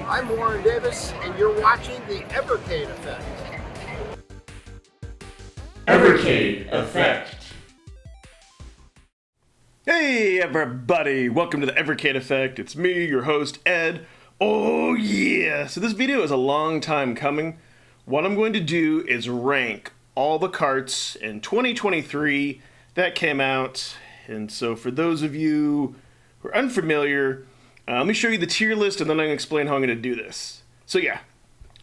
I'm Warren Davis, and you're watching the Evercade Effect. Evercade Effect. Hey everybody, welcome to the Evercade Effect. It's me, your host, Ed. Oh yeah! So this video is a long time coming. What I'm going to do is rank all the carts in 2023 that came out. And so for those of you who are unfamiliar, let me show you the tier list and then I'm going to explain how I'm going to do this. So yeah,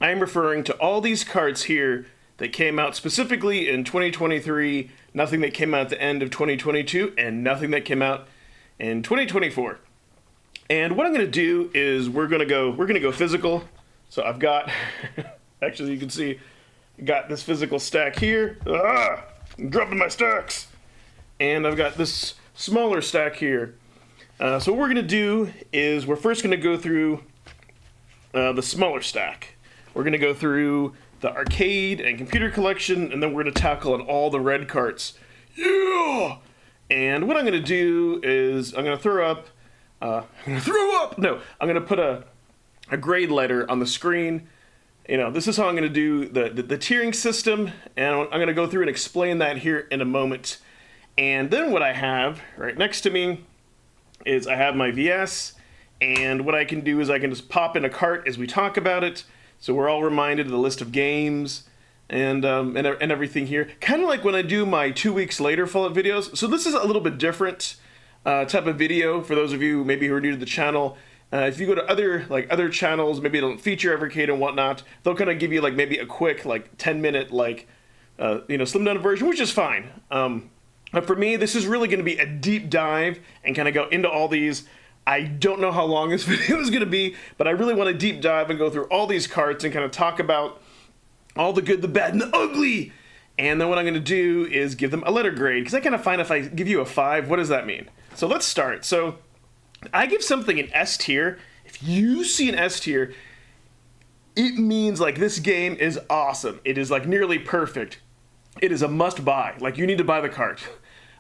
I am referring to all these carts here that came out specifically in 2023, nothing that came out at the end of 2022, and nothing that came out in 2024. And what I'm going to do is we're going to go physical. So I've got, actually you can see, I got this physical stack here. I'm dropping my stacks. And I've got this smaller stack here. So what we're going to do is we're first going to go through the smaller stack. We're going to go through the arcade and computer collection, and then we're going to tackle on all the red carts. Yeah! And what I'm going to do is I'm going to throw up, no, I'm going to put a grade letter on the screen. You know, this is how I'm going to do the tiering system, and I'm going to go through and explain that here in a moment. And then what I have right next to me is I have my VS, and what I can do is I can just pop in a cart as we talk about it. So we're all reminded of the list of games and everything here. Kind of like when I do my 2 weeks later Fallout videos. So this is a little bit different type of video for those of you maybe who are new to the channel. If you go to other channels, maybe they don't feature Evercade and whatnot, they'll kind of give you like maybe a quick 10-minute slim down version, which is fine. But for me, this is really going to be a deep dive and kind of go into all these. I don't know how long this video is going to be, but I really want to deep dive and go through all these carts and kind of talk about all the good, the bad, and the ugly. And then what I'm going to do is give them a letter grade, because I kind of find if I give you a 5, what does that mean? So let's start. So I give something an S tier. If you see an S tier, it means like this game is awesome. It is like nearly perfect. It is a must buy. Like you need to buy the cart.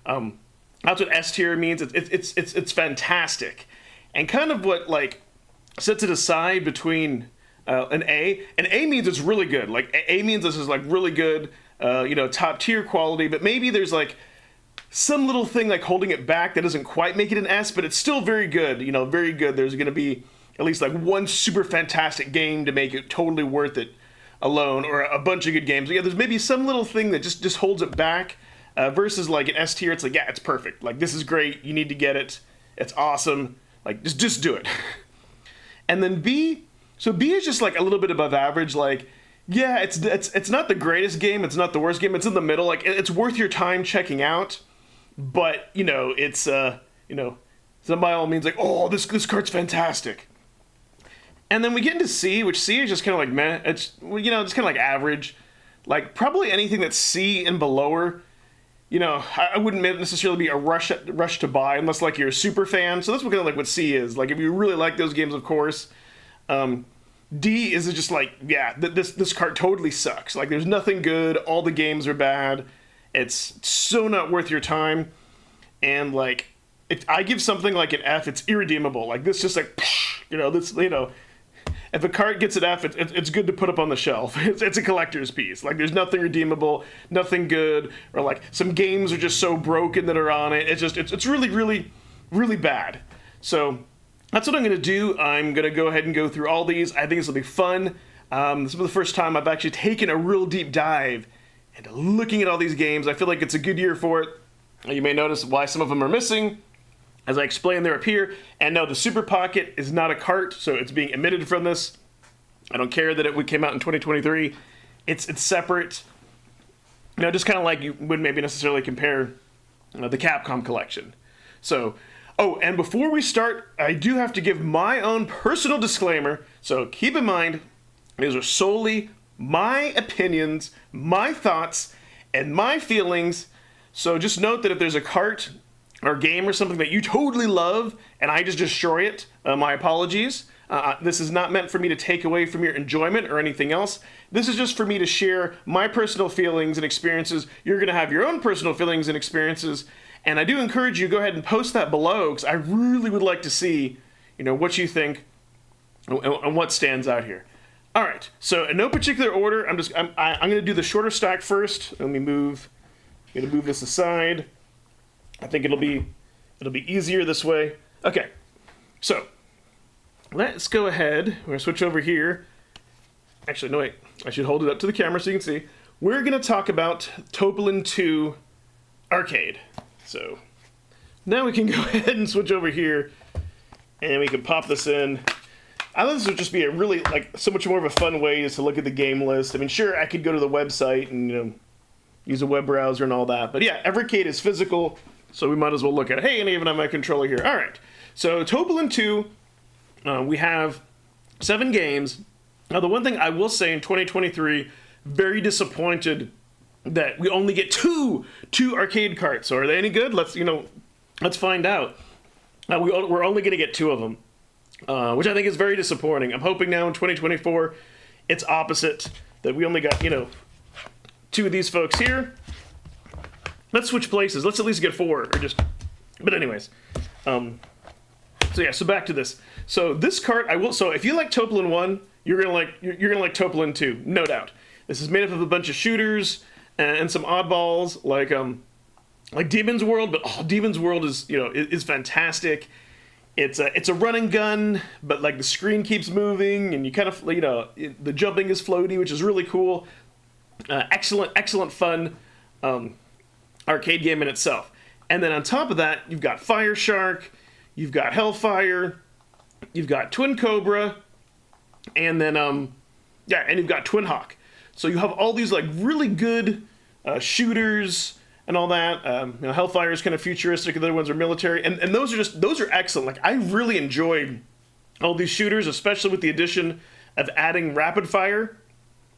That's what S tier means. It's fantastic, and kind of what like sets it aside between an A. An A means it's really good. Like A means this is like really good, top tier quality. But maybe there's like some little thing like holding it back that doesn't quite make it an S, but it's still very good. Very good. There's going to be at least like one super fantastic game to make it totally worth it alone, or a bunch of good games. But yeah, there's maybe some little thing that just holds it back. Versus like an S tier, it's like, yeah, it's perfect. Like, this is great. You need to get it. It's awesome. Like, just do it. And then B, so B is just like a little bit above average. Like, yeah, it's not the greatest game. It's not the worst game. It's in the middle. Like, it's worth your time checking out. But, it's by all means like, oh, this cart's fantastic. And then we get into C, which C is just kind of like, meh. It's kind of like average. Like, probably anything that's C and below. I wouldn't necessarily be a rush to buy unless like you're a super fan. So that's what C is. Like if you really like those games, of course. D is just like, yeah, this cart totally sucks. Like there's nothing good. All the games are bad. It's so not worth your time. And like, if I give something like an F, it's irredeemable. Like this just like, if a cart gets an F, it's good to put up on the shelf. It's a collector's piece. Like, there's nothing redeemable, nothing good, or like some games are just so broken that are on it. It's really, really, really bad. So that's what I'm going to do. I'm going to go ahead and go through all these. I think this will be fun. This is the first time I've actually taken a real deep dive into looking at all these games. I feel like it's a good year for it. You may notice why some of them are missing. As I explained, they're up here. And no, the Super Pocket is not a cart, so it's being omitted from this. I don't care that it came out in 2023. It's separate. Just kind of like you wouldn't maybe necessarily compare the Capcom collection. So, and before we start, I do have to give my own personal disclaimer. So keep in mind, these are solely my opinions, my thoughts, and my feelings. So just note that if there's a cart or game or something that you totally love and I just destroy it, my apologies. This is not meant for me to take away from your enjoyment or anything else. This is just for me to share my personal feelings and experiences. You're going to have your own personal feelings and experiences, and I do encourage you, go ahead and post that below, because I really would like to see, what you think and what stands out here. All right, so in no particular order, I'm going to do the shorter stack first. Let me move. I'm going to move this aside. I think it'll be easier this way. Okay, so let's go ahead. We're going to switch over here. Actually, no, wait. I should hold it up to the camera so you can see. We're going to talk about Topolin 2 Arcade. So now we can go ahead and switch over here, and we can pop this in. I thought this would just be a really, like, so much more of a fun way is to look at the game list. I mean, sure, I could go to the website and, you know, use a web browser and all that. But yeah, Evercade is physical, so we might as well look at it. Hey, and I even have my controller here. All right. So Topolin 2, we have 7 games. Now, the one thing I will say in 2023, very disappointed that we only get two arcade carts. So are they any good? Let's find out. We're only going to get 2 of them, which I think is very disappointing. I'm hoping now in 2024, it's opposite, that we only got, 2 of these folks here. Let's switch places. Let's at least get 4, but anyways. So back to this. So this cart, so if you like Topolin 1, you're gonna like Topolin 2, no doubt. This is made up of a bunch of shooters and some oddballs like Demon's World, but Demon's World is fantastic. It's a run and gun, but like the screen keeps moving and you kind of the jumping is floaty, which is really cool. Excellent fun arcade game in itself. And then on top of that, you've got Fire Shark, you've got Hellfire, you've got Twin Cobra, and then and you've got Twin Hawk. So you have all these like really good shooters and all that. Hellfire is kind of futuristic, the other ones are military, and those are excellent. Like, I really enjoyed all these shooters, especially with the addition of adding rapid fire.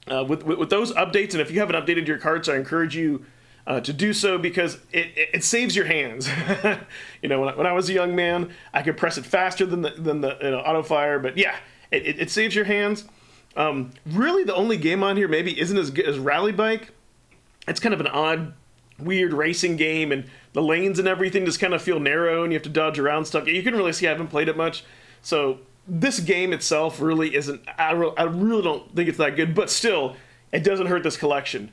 With those updates, and if you haven't updated your carts, I encourage you to do so, because it saves your hands. When I was a young man, I could press it faster than the auto fire, but yeah, it saves your hands. Really, the only game on here maybe isn't as good as Rally Bike. It's kind of an odd, weird racing game, and the lanes and everything just kind of feel narrow, and you have to dodge around stuff. You can really see I haven't played it much, so this game itself really isn't. I really don't think it's that good, but still, it doesn't hurt this collection.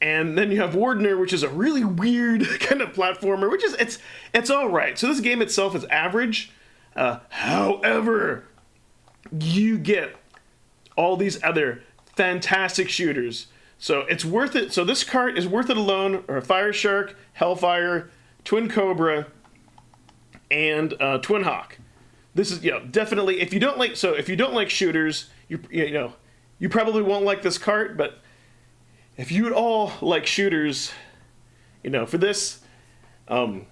And then you have Wardener, which is a really weird kind of platformer, which is it's all right. So this game itself is average. However, you get all these other fantastic shooters, so it's worth it. So this cart is worth it alone. Or Fire Shark, Hellfire, Twin Cobra, and Twin Hawk. This is definitely, if you don't like shooters, you probably won't like this cart. But if you at all like shooters, for this one,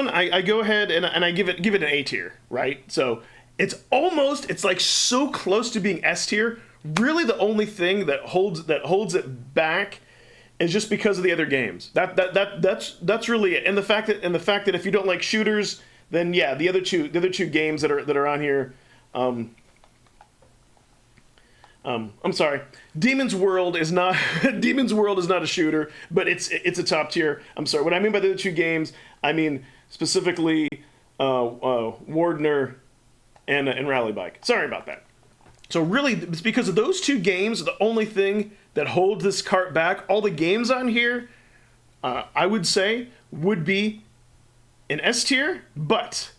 I go ahead and I give it an A tier, right? So it's like so close to being S tier. Really, the only thing that holds it back is just because of the other games. That's really it. And the fact that if you don't like shooters, then yeah, the other two games that are on here. I'm sorry. Demon's World is not a shooter, but it's a top tier. I'm sorry. What I mean by the other 2 games, I mean specifically Wardener and Rally Bike. Sorry about that. So really, it's because of those 2 games, the only thing that holds this cart back. All the games on here, I would say, would be an S tier, but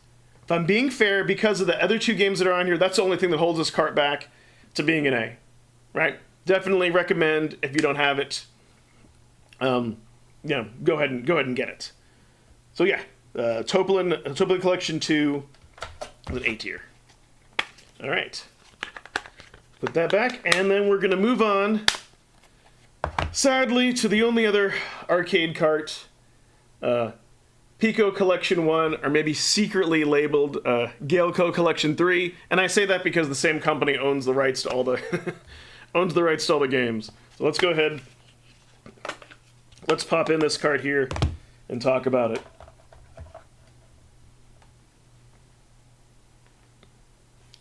if I'm being fair, because of the other 2 games that are on here, that's the only thing that holds this cart back to being an A, right? Definitely recommend if you don't have it. Go ahead and get it. So yeah, Topolin Collection 2 is an A tier. All right, put that back, and then we're gonna move on, sadly, to the only other arcade cart, Pico Collection 1, or maybe secretly labeled Galeco Collection 3, and I say that because the same company owns the rights to all the games. So let's go ahead. Let's pop in this cart here and talk about it.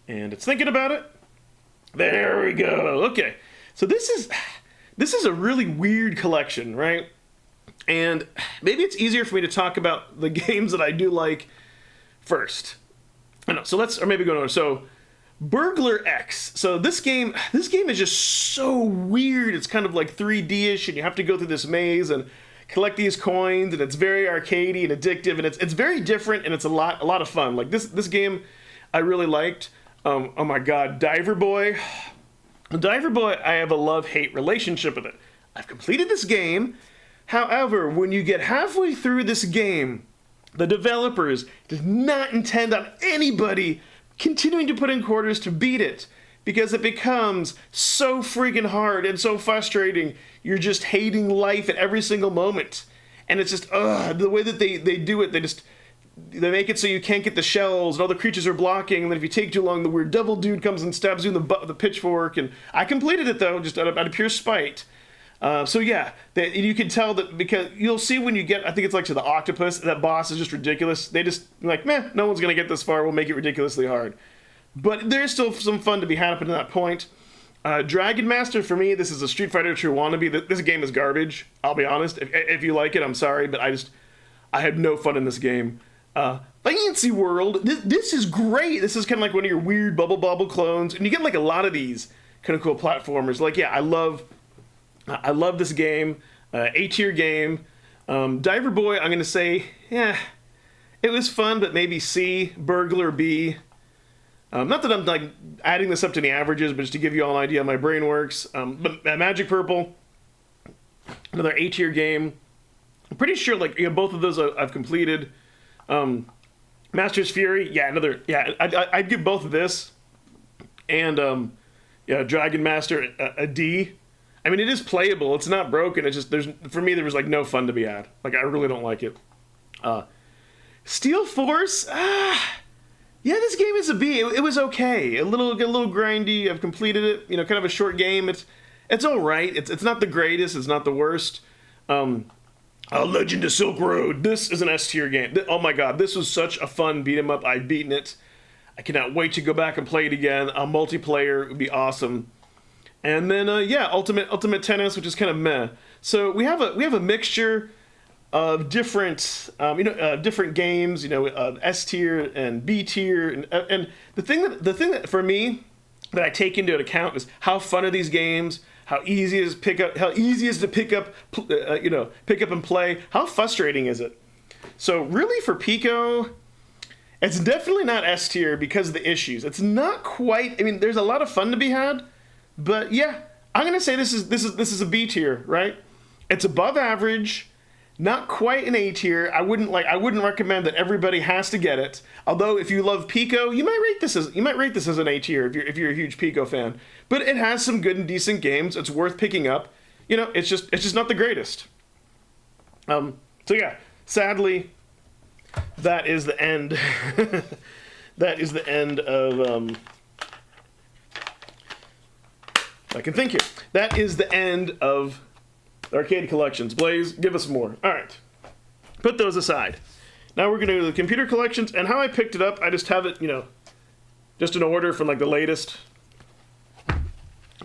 And it's thinking about it. There we go. Okay, so this is a really weird collection, right? And maybe it's easier for me to talk about the games that I do like first. I know. So maybe go on. So Burglar X. So this game is just so weird. It's kind of like 3D-ish, and you have to go through this maze and collect these coins, and it's very arcadey and addictive, and it's very different, and it's a lot of fun. Like this game, I really liked. Oh my God, Diver Boy. Diver Boy, I have a love-hate relationship with it. I've completed this game. However, when you get halfway through this game, the developers did not intend on anybody continuing to put in quarters to beat it, because it becomes so freaking hard and so frustrating. You're just hating life at every single moment. And it's just, the way that they do it, they make it so you can't get the shells, and all the creatures are blocking, and then if you take too long, the weird devil dude comes and stabs you in the butt with a pitchfork. And I completed it, though, just out of pure spite. So yeah, you can tell that, because you'll see when you get, I think it's like to the octopus, that boss is just ridiculous. They just like, meh, no one's gonna get this far, we'll make it ridiculously hard. But there's still some fun to be had up to that point. Dragon Master, for me, this is a Street Fighter 2 wannabe. This game is garbage, I'll be honest. If you like it, I'm sorry, but I had no fun in this game. Fancy World, this is great. This is kind of like one of your weird Bubble Bobble clones, and you get like a lot of these kind of cool platformers. Like, yeah, I love this game, A-tier game. Diver Boy, I'm gonna say, yeah, it was fun, but maybe C. Burglar, B. Not that I'm like adding this up to the averages, but just to give you all an idea how my brain works. But Magic Purple, another A-tier game. I'm pretty sure like both of those I've completed. Master's Fury, yeah, I'd give both of this and Dragon Master a D. I mean, it is playable. It's not broken. It's just for me there was like no fun to be had. Like I really don't like it. Steel Force, yeah, this game is a B. It was okay. A little grindy. I've completed it. Kind of a short game. It's all right. It's not the greatest. It's not the worst. Legend of Silk Road. This is an S tier game. Oh my God, this was such a fun beat 'em up. I've beaten it. I cannot wait to go back and play it again. Multiplayer would be awesome. And then Ultimate Tennis, which is kind of meh. So we have a mixture of different different games. S tier and B tier, and the thing that for me that I take into account is how fun are these games. How easy is to pick up and play. How frustrating is it? So really for Pico, it's definitely not S tier because of the issues. It's not quite. I mean, there's a lot of fun to be had, but yeah, I'm gonna say this is a B tier, right? It's above average, not quite an A tier. I wouldn't recommend that everybody has to get it. Although if you love Pico, you might rate this as an A tier if you're a huge Pico fan. But it has some good and decent games. It's worth picking up. It's just not the greatest. So yeah, sadly, that is the end. That is the end of I can think here. That is the end of arcade collections. Blaze, give us more. All right, put those aside. Now we're going to go to the computer collections, and how I picked it up, I just have it, just in order from like the latest,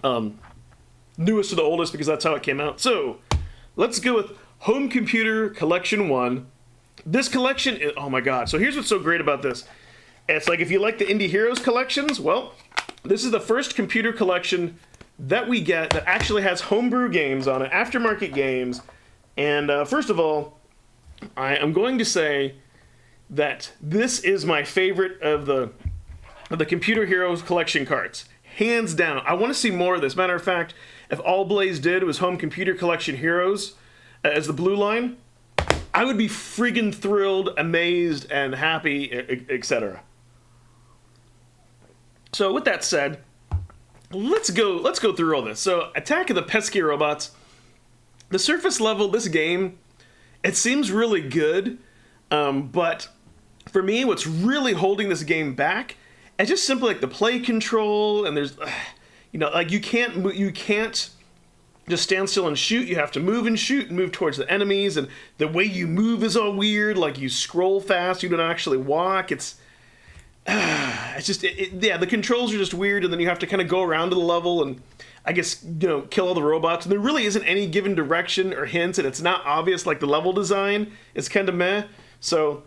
newest to the oldest, because that's how it came out. So let's go with Home Computer Collection 1. This collection is, oh my God. So here's what's so great about this. It's like if you like the Indie Heroes collections, well, this is the first computer collection that we get that actually has homebrew games on it, aftermarket games. And first of all, I am going to say that this is my favorite of the Computer Heroes collection cards. Hands down. I want to see more of this. Matter of fact, if all Blaze did was Home Computer Collection Heroes as the blue line, I would be friggin' thrilled, amazed, and happy, etc. So with that said, let's go through all this. So Attack of the Pesky Robots. The surface level, this game, it seems really good, but for me, what's really holding this game back, it's just simply like the play control, and there's, like you can't just stand still and shoot. You have to move and shoot and move towards the enemies, and the way you move is all weird. Like you scroll fast, you don't actually walk. It's just, the controls are just weird, and then you have to kind of go around to the level and I guess, kill all the robots. And there really isn't any given direction or hints, and it's not obvious like the level design. It's kind of meh. So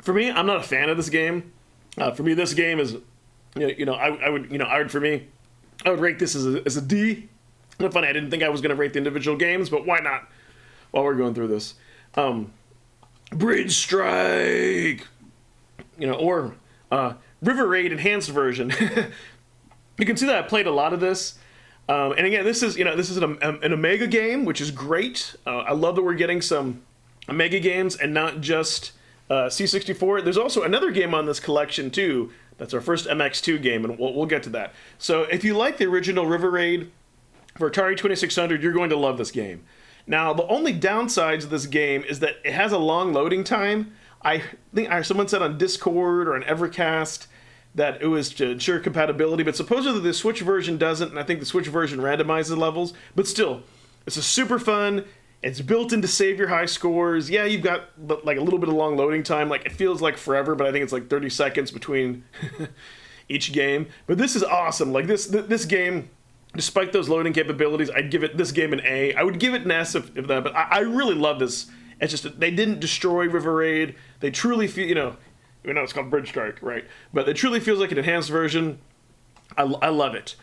for me, I'm not a fan of this game. For me, this game is I would for me, I would rate this as a D. Not funny, I didn't think I was going to rate the individual games, but why not? While we're going through this, Bridge Strike, or River Raid enhanced version. You can see that I played a lot of this. And again, this is an Omega game, which is great. I love that we're getting some Omega games and not just C64. There's also another game on this collection too. That's our first MX2 game, and we'll get to that. So if you like the original River Raid for Atari 2600, you're going to love this game. Now, the only downsides of this game is that it has a long loading time. I think someone said on Discord or on Evercast that it was to ensure compatibility, but supposedly the Switch version doesn't, and I think the Switch version randomizes levels. But still, it's a super fun. It's built in to save your high scores. Yeah, you've got like a little bit of long loading time. Like it feels like forever, but I think it's like 30 seconds between each game. But this is awesome. Like this game, despite those loading capabilities, I'd give this game an A. I would give it an S if that, but I really love this. It's just they didn't destroy River Raid. They truly feel, even though it's called Bridge Strike, right? But it truly feels like an enhanced version. I love it.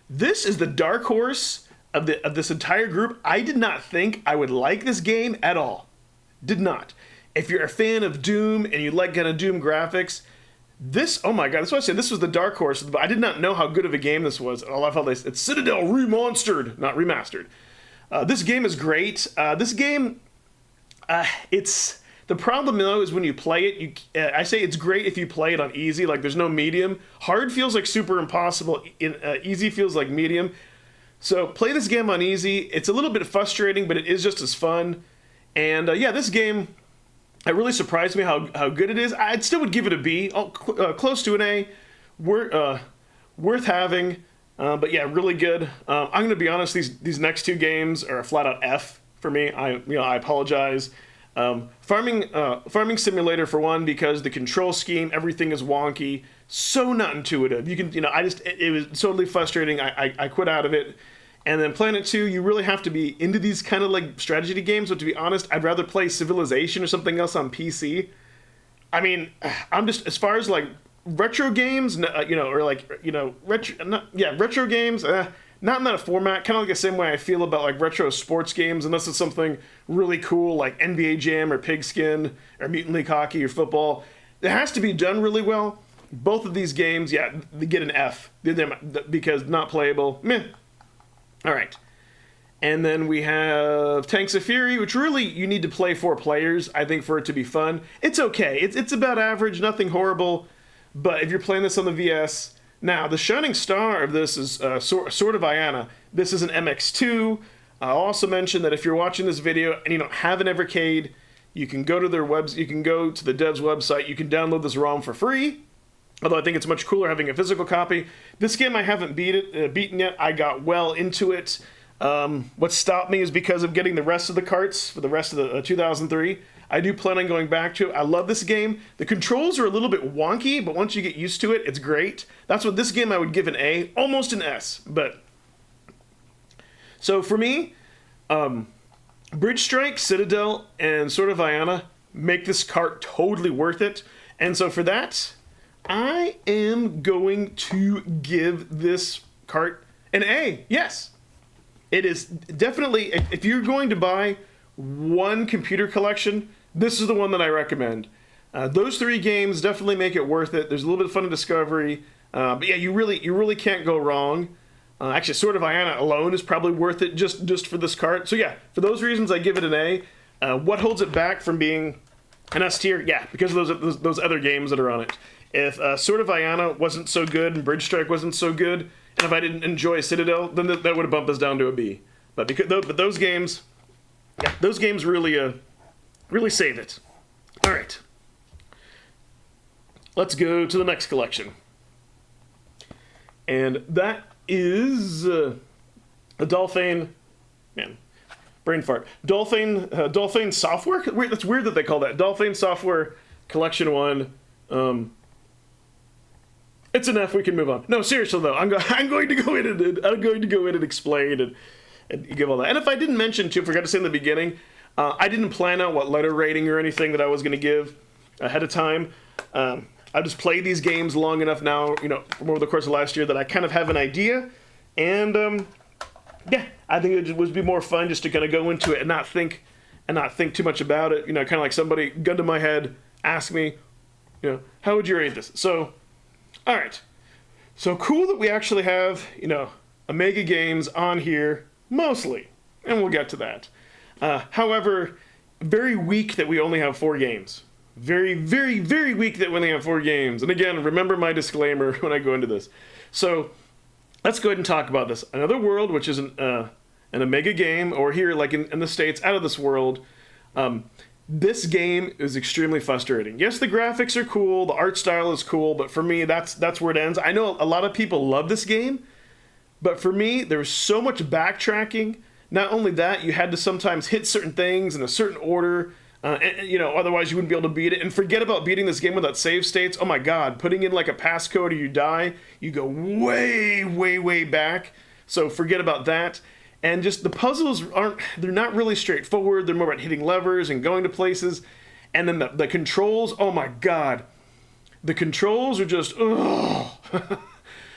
This is the dark horse of this entire group. I did not think I would like this game at all. Did not. If you're a fan of Doom and you like kind of Doom graphics, oh my god, that's why I said this was the dark horse. But I did not know how good of a game this was. I love how it's Citadel remonstered, not remastered. This game is great. This game, it's... The problem, though, is when you play it, I say it's great if you play it on easy, like there's no medium. Hard feels like super impossible. Easy feels like medium. So play this game on easy. It's a little bit frustrating, but it is just as fun. And yeah, this game, it really surprised me how good it is. I still would give it a B, close to an A. Worth having, but yeah, really good. I'm going to be honest, these next two games are a flat-out F for me. I apologize. Farming Simulator for one, because the control scheme, everything is wonky, so not intuitive. You can, it was totally frustrating. I quit out of it. And then Planet 2, you really have to be into these kind of like strategy games, but to be honest, I'd rather play Civilization or something else on PC. I mean, I'm just, as far as like retro games, retro games, not in that format, kind of like the same way I feel about like retro sports games, unless it's something really cool like NBA Jam or Pigskin or Mutant League Hockey or football. It has to be done really well. Both of these games, yeah, they get an F because not playable. Meh. All right. And then we have Tanks of Fury, which really you need to play 4 players, I think, for it to be fun. It's okay. It's about average, nothing horrible. But if you're playing this on the VS... Now, the shining star of this is Sword of Iana. This is an MX2. I'll also mention that if you're watching this video and you don't have an Evercade, you can go to their you can go to the dev's website. You can download this ROM for free. Although I think it's much cooler having a physical copy. This game I haven't beaten yet. I got well into it. What stopped me is because of getting the rest of the carts for the rest of the 2003. I do plan on going back to it. I love this game. The controls are a little bit wonky, but once you get used to it, it's great. That's what this game I would give an A, almost an S. But so for me, Bridge Strike, Citadel, and Sword of Iana make this cart totally worth it. And so for that, I am going to give this cart an A. Yes. It is definitely, if you're going to buy one computer collection, this is the one that I recommend. Those 3 games definitely make it worth it. There's a little bit of fun and discovery. But yeah, you really can't go wrong. Actually, Sword of Iana alone is probably worth it just for this cart. So yeah, for those reasons, I give it an A. What holds it back from being an S tier? Yeah, because of those other games that are on it. If Sword of Iana wasn't so good and Bridge Strike wasn't so good, and if I didn't enjoy Citadel, then that would have bumped us down to a B. But those games, yeah, those games really save it. All right, let's go to the next collection, and that is a Dolphin. Man, brain fart. Dolphin Software. That's weird that they call that Dolphin Software Collection 1. It's an F. We can move on. No, seriously though, I'm going to go in and explain and give all that. And if I didn't mention too, forgot to say in the beginning, I didn't plan out what letter rating or anything that I was going to give ahead of time. I I've just played these games long enough now, from over the course of last year that I kind of have an idea. And yeah, I think it would be more fun just to kind of go into it and not think too much about it. Kind of like somebody, gun to my head, ask me, how would you rate this? So, all right. So cool that we actually have, Omega games on here, mostly. And we'll get to that. However, very weak that we only have 4 games. Very, very, very weak that we only have 4 games. And again, remember my disclaimer when I go into this. So, let's go ahead and talk about this. Another World, which is an Omega game, or here, like in the States, Out of This World. This game is extremely frustrating. Yes, the graphics are cool, the art style is cool, but for me, that's where it ends. I know a lot of people love this game, but for me, there was so much backtracking. Not only that, you had to sometimes hit certain things in a certain order, otherwise you wouldn't be able to beat it. And forget about beating this game without save states. Oh my god, putting in like a passcode or you die, you go way, way, way back. So forget about that. And just the puzzles they're not really straightforward. They're more about hitting levers and going to places. And then the controls, oh my god. The controls are just, ugh.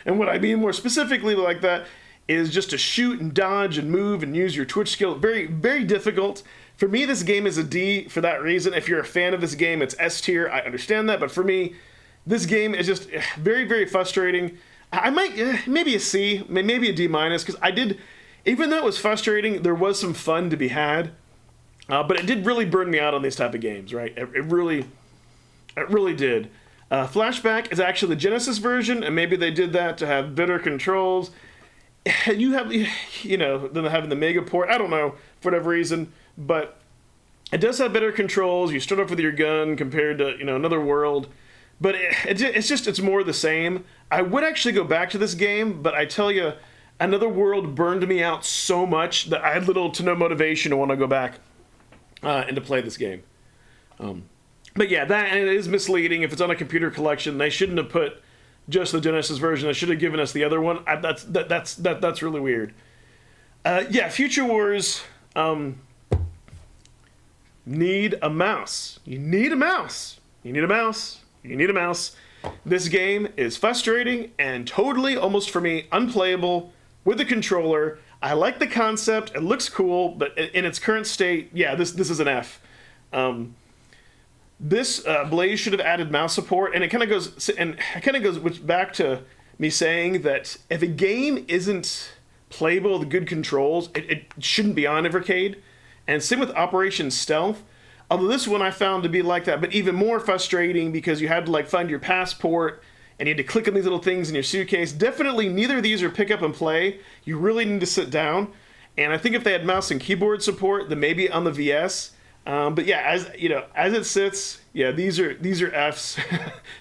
And what I mean more specifically like that is just to shoot and dodge and move and use your twitch skill. Very, very difficult. For me, this game is a D for that reason. If you're a fan of this game, it's S tier. I understand that. But for me, this game is just very, very frustrating. I might, maybe a C, maybe a D minus, because even though it was frustrating, there was some fun to be had. But it did really burn me out on these type of games, right? It really did. Flashback is actually the Genesis version, and maybe they did that to have better controls. You have, than having the Mega port. I don't know, for whatever reason, but it does have better controls. You start off with your gun compared to, Another World. But it's more the same. I would actually go back to this game, but I tell you, Another World burned me out so much that I had little to no motivation to want to go back and to play this game. But yeah, that is misleading. If it's on a computer collection, they shouldn't have put just the Genesis version. They should have given us the other one. That's really weird. Yeah, Future Wars need a mouse. You need a mouse. You need a mouse. You need a mouse. This game is frustrating and totally, almost for me, unplayable with a controller. I like the concept. It looks cool, but in its current state, yeah, this is an F. This Blaze should have added mouse support, and it kind of goes back to me saying that if a game isn't playable with good controls, it shouldn't be on Evercade. And same with Operation Stealth. Although this one I found to be like that, but even more frustrating because you had to find your passport and you had to click on these little things in your suitcase. Definitely neither of these are pick up and play. You really need to sit down. And I think if they had mouse and keyboard support, then maybe on the VS. But yeah, as it sits, yeah, these are Fs,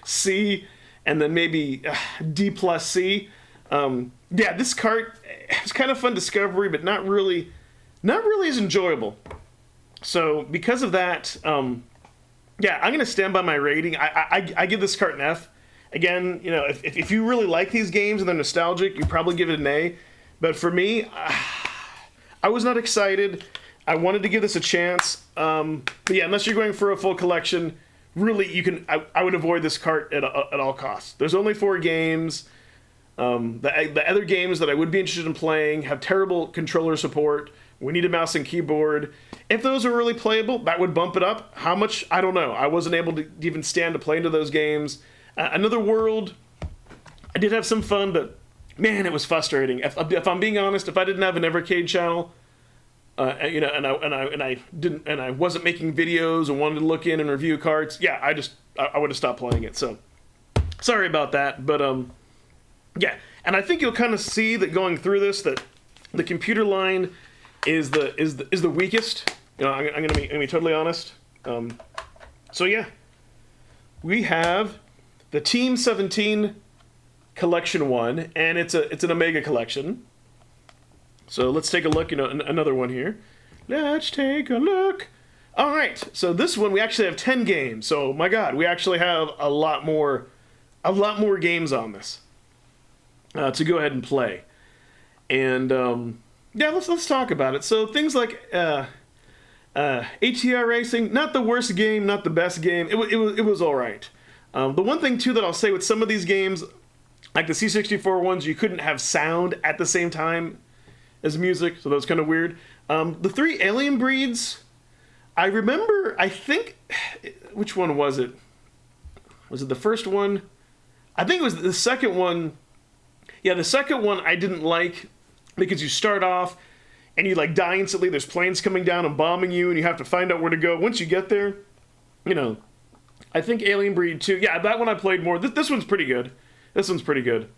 C, and then maybe D plus C. Yeah, this cart is kind of fun discovery, but not really as enjoyable. So because of that, yeah, I'm gonna stand by my rating. I give this cart an F. Again, if you really like these games and they're nostalgic, you probably give it an A. But for me, I was not excited. I wanted to give this a chance. But yeah, unless you're going for a full collection, really, I would avoid this cart at all costs. There's only 4 games. The other games that I would be interested in playing have terrible controller support. We need a mouse and keyboard. If those are really playable, that would bump it up. How much? I don't know. I wasn't able to even stand to play into those games. Another World, I did have some fun, but man, it was frustrating. If I'm being honest, if I didn't have an Evercade channel, and I wasn't making videos and wanted to look in and review carts, yeah, I would have stopped playing it. So sorry about that, but yeah, and I think you'll kind of see that going through this that the computer line is the weakest. I'm gonna be totally honest. So yeah, we have the Team 17 Collection 1, and it's an Omega collection. So let's take a look. Another one here. Let's take a look. All right. So this one we actually have 10 games. So my God, we actually have a lot more games on this to go ahead and play. And yeah, let's talk about it. So things like ATR Racing, not the worst game, not the best game. It was all right. The one thing too that I'll say with some of these games, like the C64 ones, you couldn't have sound at the same time as music, so that was kind of weird. The 3 Alien Breeds, I remember, I think, which one was it? Was it the first one? I think it was the second one. Yeah, the second one I didn't like because you start off and you like die instantly. There's planes coming down and bombing you, and you have to find out where to go. Once you get there, you know, I think Alien Breed 2. Yeah, that one I played more. This one's pretty good. This one's pretty good.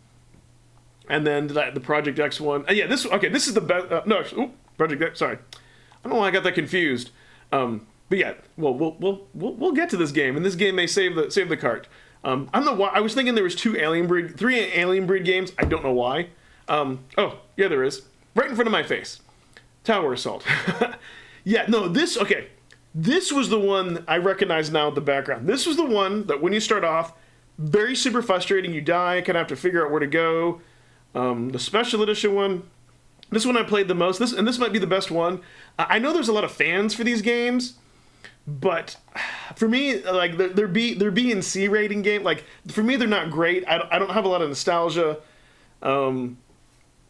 And then the Project X one. Yeah, this is the best. No, Project X. Sorry, I don't know why I got that confused. But yeah, well, we'll get to this game, and this game may save the cart. I don't know why. I was thinking there was 3 Alien Breed games. I don't know why. Oh, yeah, there is. Right in front of my face. Tower Assault. Yeah, no, this was the one I recognize now with the background. This was the one that when you start off, very super frustrating. You die, kind of have to figure out where to go. The special edition one, this one I played the most. This might be the best one. I know there's a lot of fans for these games, but for me, like they're B and C rating game. Like for me, they're not great. I don't have a lot of nostalgia.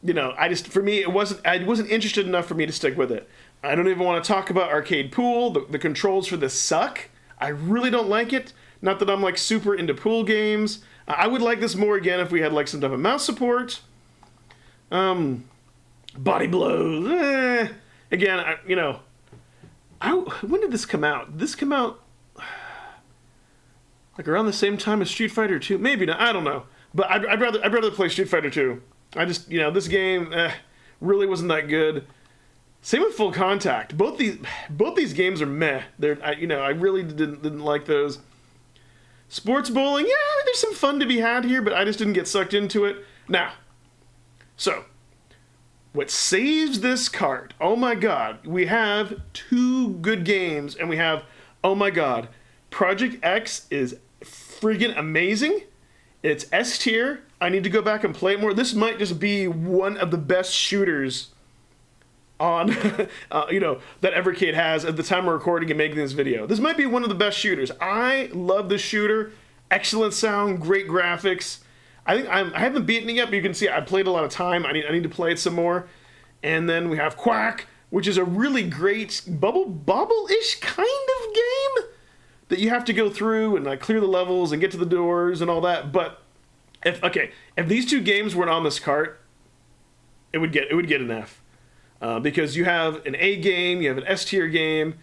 You know, for me, I wasn't interested enough for me to stick with it. I don't even want to talk about Arcade Pool. The controls for this suck. I really don't like it. Not that I'm like super into pool games. I would like this more again if we had like some type of mouse support. Body blows. Again, when did this come out? This come out like around the same time as Street Fighter 2. Maybe not. I don't know. But I'd rather play Street Fighter 2. I just, this game really wasn't that good. Same with Full Contact. Both these games are meh. I really didn't like those. Sports bowling, yeah, there's some fun to be had here, but I just didn't get sucked into it. Now, so what saves this cart? Oh my God, we have 2 good games, and we have, oh my God, Project X is friggin' amazing. It's S tier. I need to go back and play it more. This might just be one of the best shooters on, that Evercade has at the time of recording and making this video. This might be one of the best shooters. I love this shooter. Excellent sound, great graphics. I haven't beaten it yet, but you can see I played a lot of time. I need to play it some more. And then we have Quack, which is a really great bubble-ish kind of game that you have to go through and like clear the levels and get to the doors and all that. But if these 2 games weren't on this cart, it would get an F. Because you have an A game, you have an S tier game,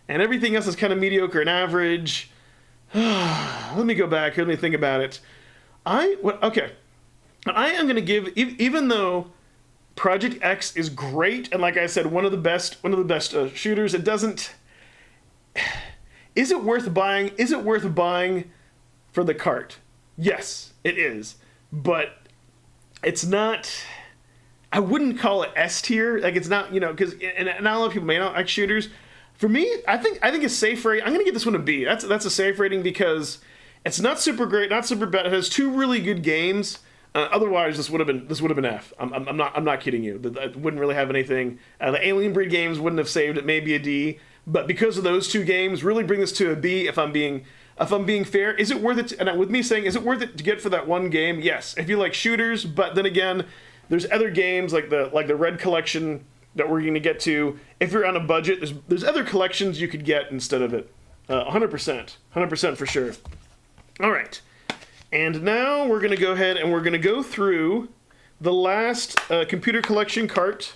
and everything else is kind of mediocre and average. Let me go back. Let me think about it. I am going to give, even though Project X is great, and like I said, one of the best shooters, it doesn't. Is it worth buying? Is it worth buying for the cart? Yes, it is, but it's not. I wouldn't call it S tier. Like it's not, because and not a lot of people may not like shooters. For me, I think it's safe rating. I'm gonna give this one a B. That's a safe rating because it's not super great, not super bad. It has 2 really good games. Otherwise, this would have been F. I'm not kidding you. It wouldn't really have anything. The Alien Breed games wouldn't have saved it. Maybe a D. But because of those 2 games, really bring this to a B. If I'm being fair, is it worth it? And with me saying, is it worth it to get for that one game? Yes. If you like shooters, but then again, there's other games like the Red Collection that we're going to get to. If you're on a budget, there's other collections you could get instead of it. 100% for sure. All right. And now we're going to go ahead and we're going to go through the last computer collection cart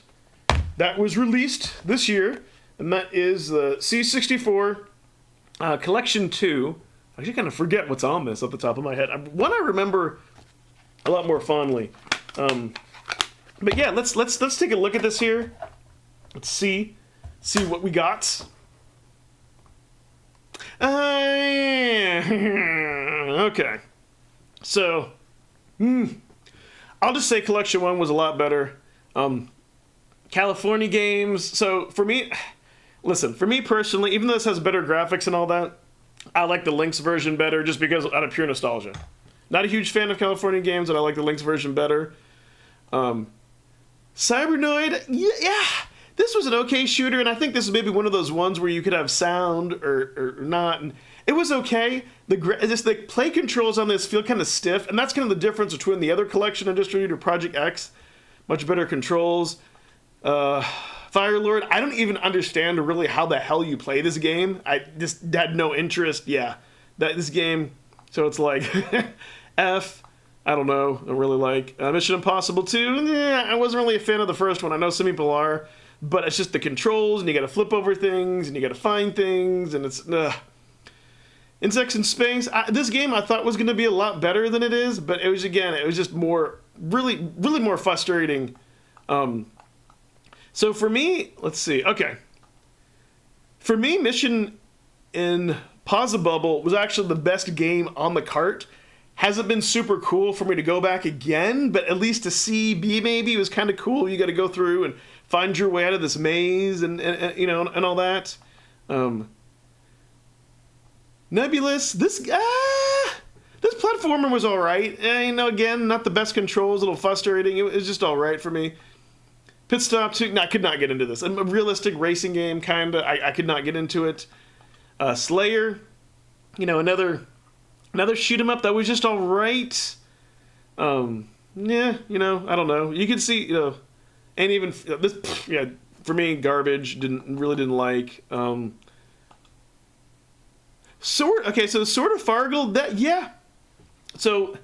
that was released this year, and that is the C64 Collection 2. I actually kind of forget what's on this off the top of my head. One I remember a lot more fondly. But yeah, let's take a look at this here. Let's see what we got. Okay. So, I'll just say Collection 1 was a lot better. California games. So, for me personally, even though this has better graphics and all that, I like the Lynx version better just because out of pure nostalgia. Not a huge fan of California games, but I like the Lynx version better. Cybernoid, yeah, this was an okay shooter, and I think this is maybe one of those ones where you could have sound or not. It was okay. The play controls on this feel kind of stiff, and that's kind of the difference between the other collection I just reviewed or Project X. Much better controls. Firelord, I don't even understand really how the hell you play this game. I just had no interest. Yeah, this game. So it's like F. I don't know. I really like Mission Impossible 2. Yeah, I wasn't really a fan of the first one. I know some people are, but it's just the controls, and you got to flip over things, and you got to find things, and it's. Insects in Space. This game I thought was going to be a lot better than it is, but it was just really more frustrating. So for me, let's see. Okay. For me, Mission Impossible was actually the best game on the cart. Hasn't been super cool for me to go back again, but at least to see B maybe was kind of cool. You got to go through and find your way out of this maze and you know and all that. Nebulous. This platformer was all right. You know, again, not the best controls, a little frustrating. It was just all right for me. Pit Stop 2, I could not get into this. A realistic racing game, kind of. I could not get into it. Slayer, you know, another shoot 'em up that was just all right. Yeah, you know, I don't know. You can see, you know, and even this, yeah, for me, garbage. Really didn't like. Sword of Fargle. Yeah. So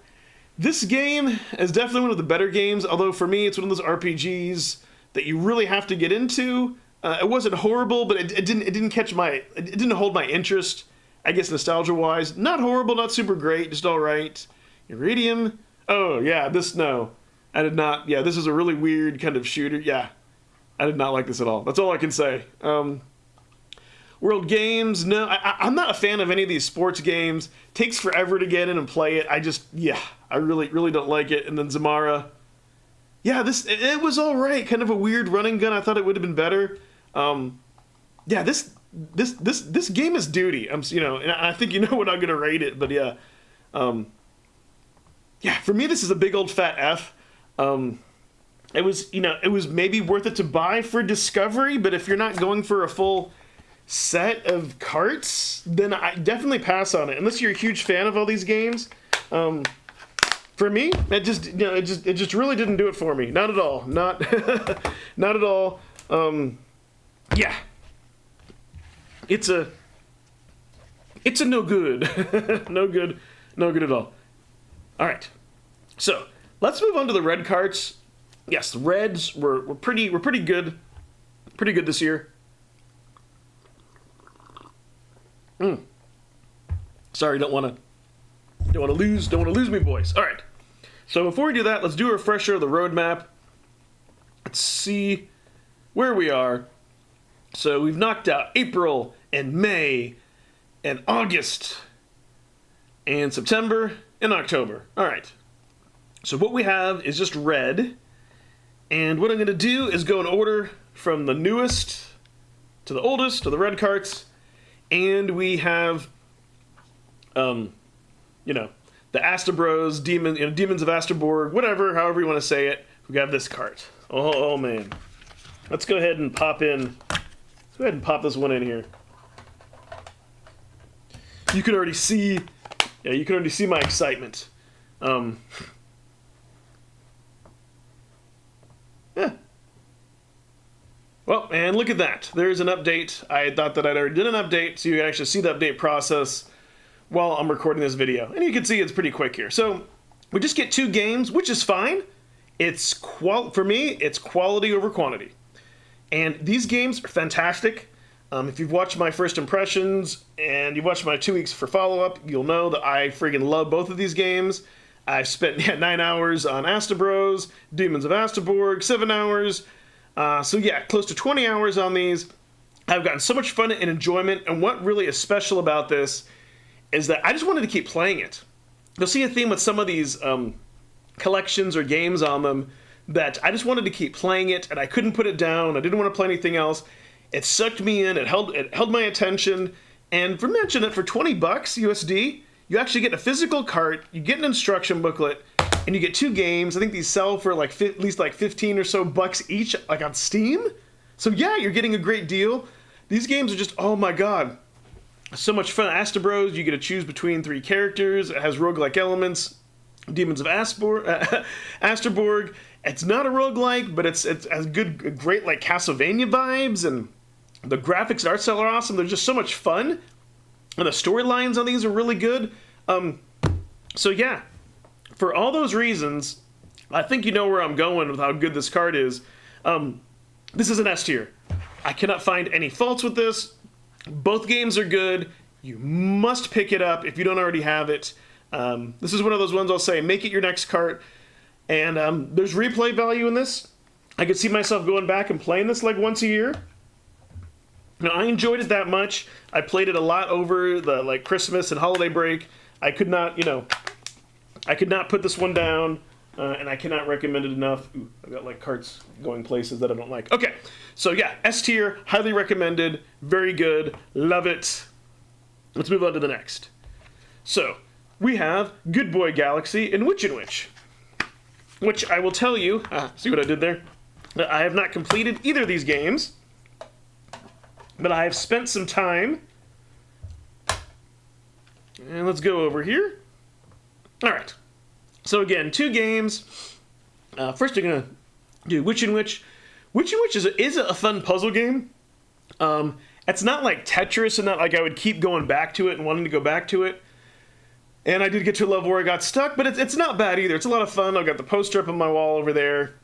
this game is definitely one of the better games. Although for me, it's one of those RPGs that you really have to get into. It wasn't horrible, but it didn't hold my interest. I guess nostalgia wise, not horrible, not super great, just all right. Iridium. Oh yeah, I did not. Yeah, this is a really weird kind of shooter. Yeah, I did not like this at all. That's all I can say. World Games, no, I'm not a fan of any of these sports games. Takes forever to get in and play it. I really don't like it. And then Zamara, yeah, it was all right. Kind of a weird running gun. I thought it would have been better. Yeah, this game is duty. You know, and I think you know what I'm gonna rate it. But yeah, yeah, for me this is a big old fat F. It was maybe worth it to buy for Discovery, but if you're not going for a full set of carts, then I definitely pass on it. Unless you're a huge fan of all these games. For me, it just really didn't do it for me. Not at all. Not not at all. Yeah. It's a no good. no good at all. All right. So, let's move on to the red carts. Yes, the reds were pretty good. Pretty good this year. Sorry, don't want to lose me, boys. All right. So before we do that, let's do a refresher of the roadmap. Let's see where we are. So we've knocked out April and May and August and September and October. All right. So what we have is just red. And what I'm going to do is go in order from the newest to the oldest to the red carts. And we have, you know, the Asterbros, Demons of Asterborg, whatever, however you want to say it. We have this cart. Oh man. Let's go ahead and pop this one in here. You can already see, my excitement. Yeah. Well, and look at that. There's an update. I thought that I'd already did an update, so you can actually see the update process while I'm recording this video. And you can see it's pretty quick here. So we just get 2 games, which is fine. For me, it's quality over quantity. And these games are fantastic. If you've watched my first impressions and you've watched my 2 weeks for follow-up, you'll know that I friggin' love both of these games. I spent 9 hours on Asterbros, Demons of Asterborg, 7 hours. So yeah, close to 20 hours on these. I've gotten so much fun and enjoyment, and what really is special about this is that I just wanted to keep playing it. You'll see a theme with some of these collections or games on them that I just wanted to keep playing it, and I couldn't put it down. I didn't want to play anything else. It sucked me in. It held my attention. And for mention that for $20 USD, you actually get a physical cart, you get an instruction booklet, and you get 2 games. I think these sell for like at least like 15 or so bucks each, like on Steam. So yeah, you're getting a great deal. These games are just, oh my god. So much fun. Asterbros, you get to choose between 3 characters. It has roguelike elements. Demons of Asterborg. It's not a roguelike, but it has great like Castlevania vibes, and the graphics and art style are awesome. They're just so much fun, and the storylines on these are really good. So yeah, for all those reasons, I think you know where I'm going with how good this card is. This is an S tier. I cannot find any faults with this. Both games are good. You must pick it up if you don't already have it. This is one of those ones I'll say, make it your next cart. And there's replay value in this. I could see myself going back and playing this like once a year. Now, I enjoyed it that much. I played it a lot over the like Christmas and holiday break. I could not, I could not put this one down, and I cannot recommend it enough. Ooh, I've got like carts going places that I don't like. Okay, so yeah, S tier, highly recommended, very good, love it. Let's move on to the next. So, we have Goodboy Galaxy and Wi, which I will tell you, see what I did there? I have not completed either of these games, but I have spent some time. And let's go over here. All right. So again, 2 games. First, I'm gonna do Wi. Wi is a fun puzzle game. It's not like Tetris, and not like I would keep going back to it and wanting to go back to it. And I did get to a level where I got stuck, but it's not bad either. It's a lot of fun. I've got the poster up on my wall over there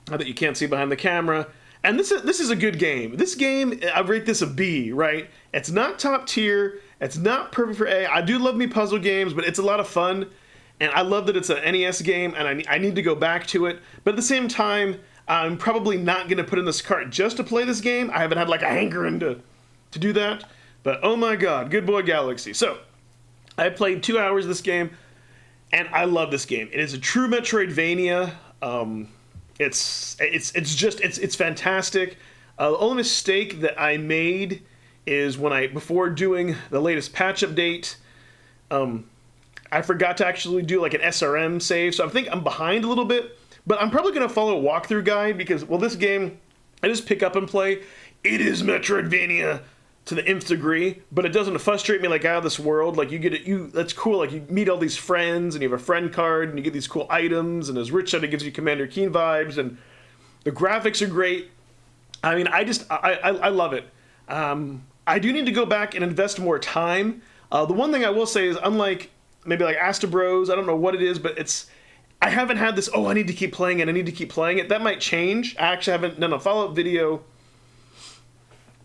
that you can't see behind the camera. And this is a good game. This game, I rate this a B, right? It's not top tier. It's not perfect for A. I do love me puzzle games, but it's a lot of fun. And I love that it's an NES game, and I need to go back to it. But at the same time, I'm probably not going to put in this cart just to play this game. I haven't had like a hankering to do that. But oh my god, Goodboy Galaxy. So, I played 2 hours of this game, and I love this game. It is a true Metroidvania. It's fantastic. The only mistake that I made is before doing the latest patch update, I forgot to actually do like an SRM save, so I think I'm behind a little bit. But I'm probably going to follow a walkthrough guide because, well, this game, I just pick up and play. It is Metroidvania to the nth degree, but it doesn't frustrate me like out of this world. Like that's cool. Like you meet all these friends, and you have a friend card, and you get these cool items, and as Rich said, it gives you Commander Keen vibes, and the graphics are great. I mean, I love it. I do need to go back and invest more time. The one thing I will say is, unlike maybe like Asterbros, I don't know what it is, but I haven't had this, I need to keep playing it, That might change. I actually haven't done a follow-up video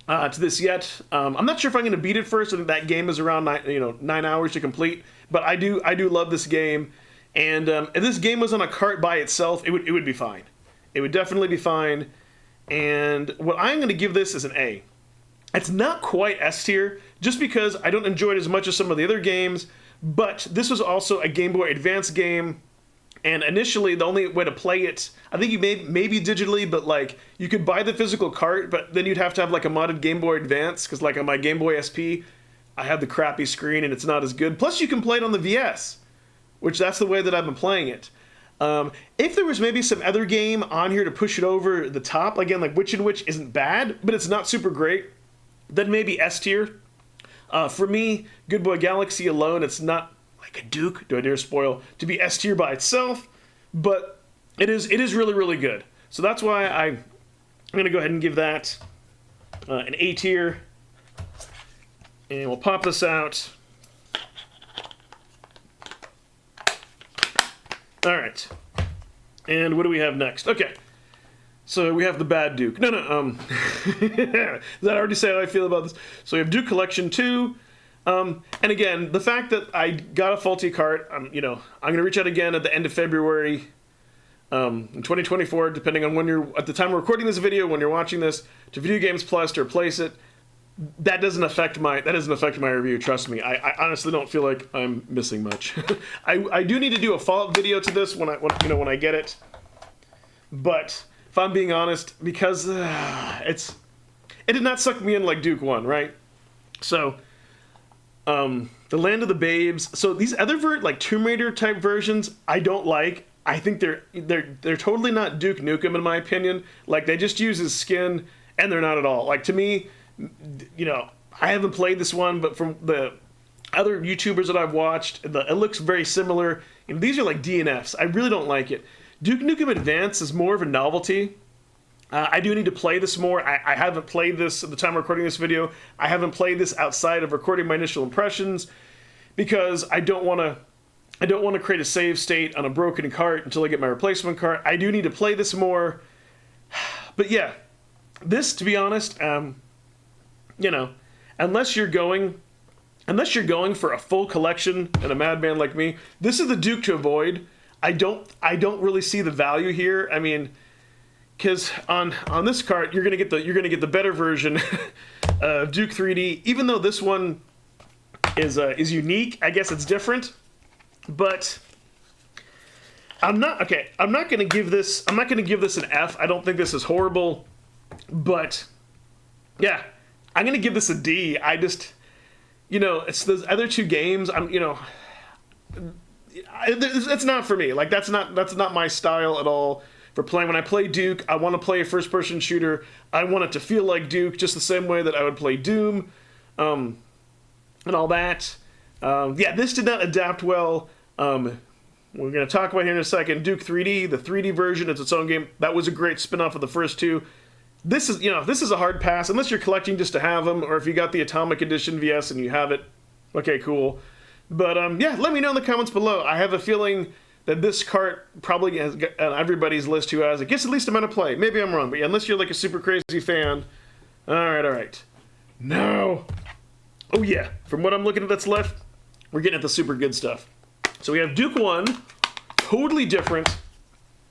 to this yet. I'm not sure if I'm going to beat it first. I think that game is around 9 hours to complete. But I do love this game, and if this game was on a cart by itself, it would be fine. It would definitely be fine. And what I'm going to give this is an A. It's not quite S tier, just because I don't enjoy it as much as some of the other games. But this was also a Game Boy Advance game. And initially, the only way to play it, I think you maybe digitally, but like you could buy the physical cart, but then you'd have to have like a modded Game Boy Advance, because like on my Game Boy SP, I have the crappy screen and it's not as good. Plus, you can play it on the VS, which that's the way that I've been playing it. If there was maybe some other game on here to push it over the top, again, like Wi isn't bad, but it's not super great, then maybe S tier. For me, Goodboy Galaxy alone, it's not like a Duke, do I dare spoil, to be S tier by itself, but it is really, really good. So that's why I'm going to go ahead and give that an A tier, and we'll pop this out. All right, and what do we have next? Okay, so we have the bad Duke. No, did I already say how I feel about this? So we have Duke Collection 2. And again, the fact that I got a faulty cart, I'm going to reach out again at the end of February, in 2024, depending on when at the time we're recording this video, when you're watching this, to Video Games Plus to replace it. That doesn't affect my review. Trust me. I honestly don't feel like I'm missing much. I do need to do a follow-up video to this when I get it. But if I'm being honest, because it did not suck me in like Duke 1, right? So. The Land of the Babes. So these other like Tomb Raider type versions, I don't like. I think they're totally not Duke Nukem in my opinion. Like they just use his skin, and they're not at all. Like to me, I haven't played this one, but from the other YouTubers that I've watched, it looks very similar. And these are like DNFs. I really don't like it. Duke Nukem Advance is more of a novelty. I do need to play this more. I haven't played this at the time of recording this video. I haven't played this outside of recording my initial impressions because I don't want to create a save state on a broken cart until I get my replacement cart. I do need to play this more. But yeah, this, to be honest, you know, unless you're going for a full collection and a madman like me, this is the Duke to avoid. I don't really see the value here. I mean, because on this cart you're gonna get the better version of Duke 3D. Even though this one is unique, I guess it's different. But I'm not gonna give this an F. I don't think this is horrible, but yeah, I'm gonna give this a D. I just, you know, it's those other two games. It's not for me. Like that's not my style at all. For playing, when I play Duke, I want to play a first-person shooter. I want it to feel like Duke, just the same way that I would play Doom, and all that. Yeah, this did not adapt well. We're going to talk about here in a second. Duke 3D, the 3D version, it's its own game. That was a great spin-off of the first two. This is a hard pass unless you're collecting just to have them, or if you got the Atomic Edition VS and you have it. Okay, cool. But yeah, let me know in the comments below. I have a feeling that this cart probably has got on everybody's list who has it. Gets the least amount of play. Maybe I'm wrong, but yeah, unless you're like a super crazy fan. All right. Now, oh yeah, from what I'm looking at that's left, we're getting at the super good stuff. So we have Duke 1, totally different.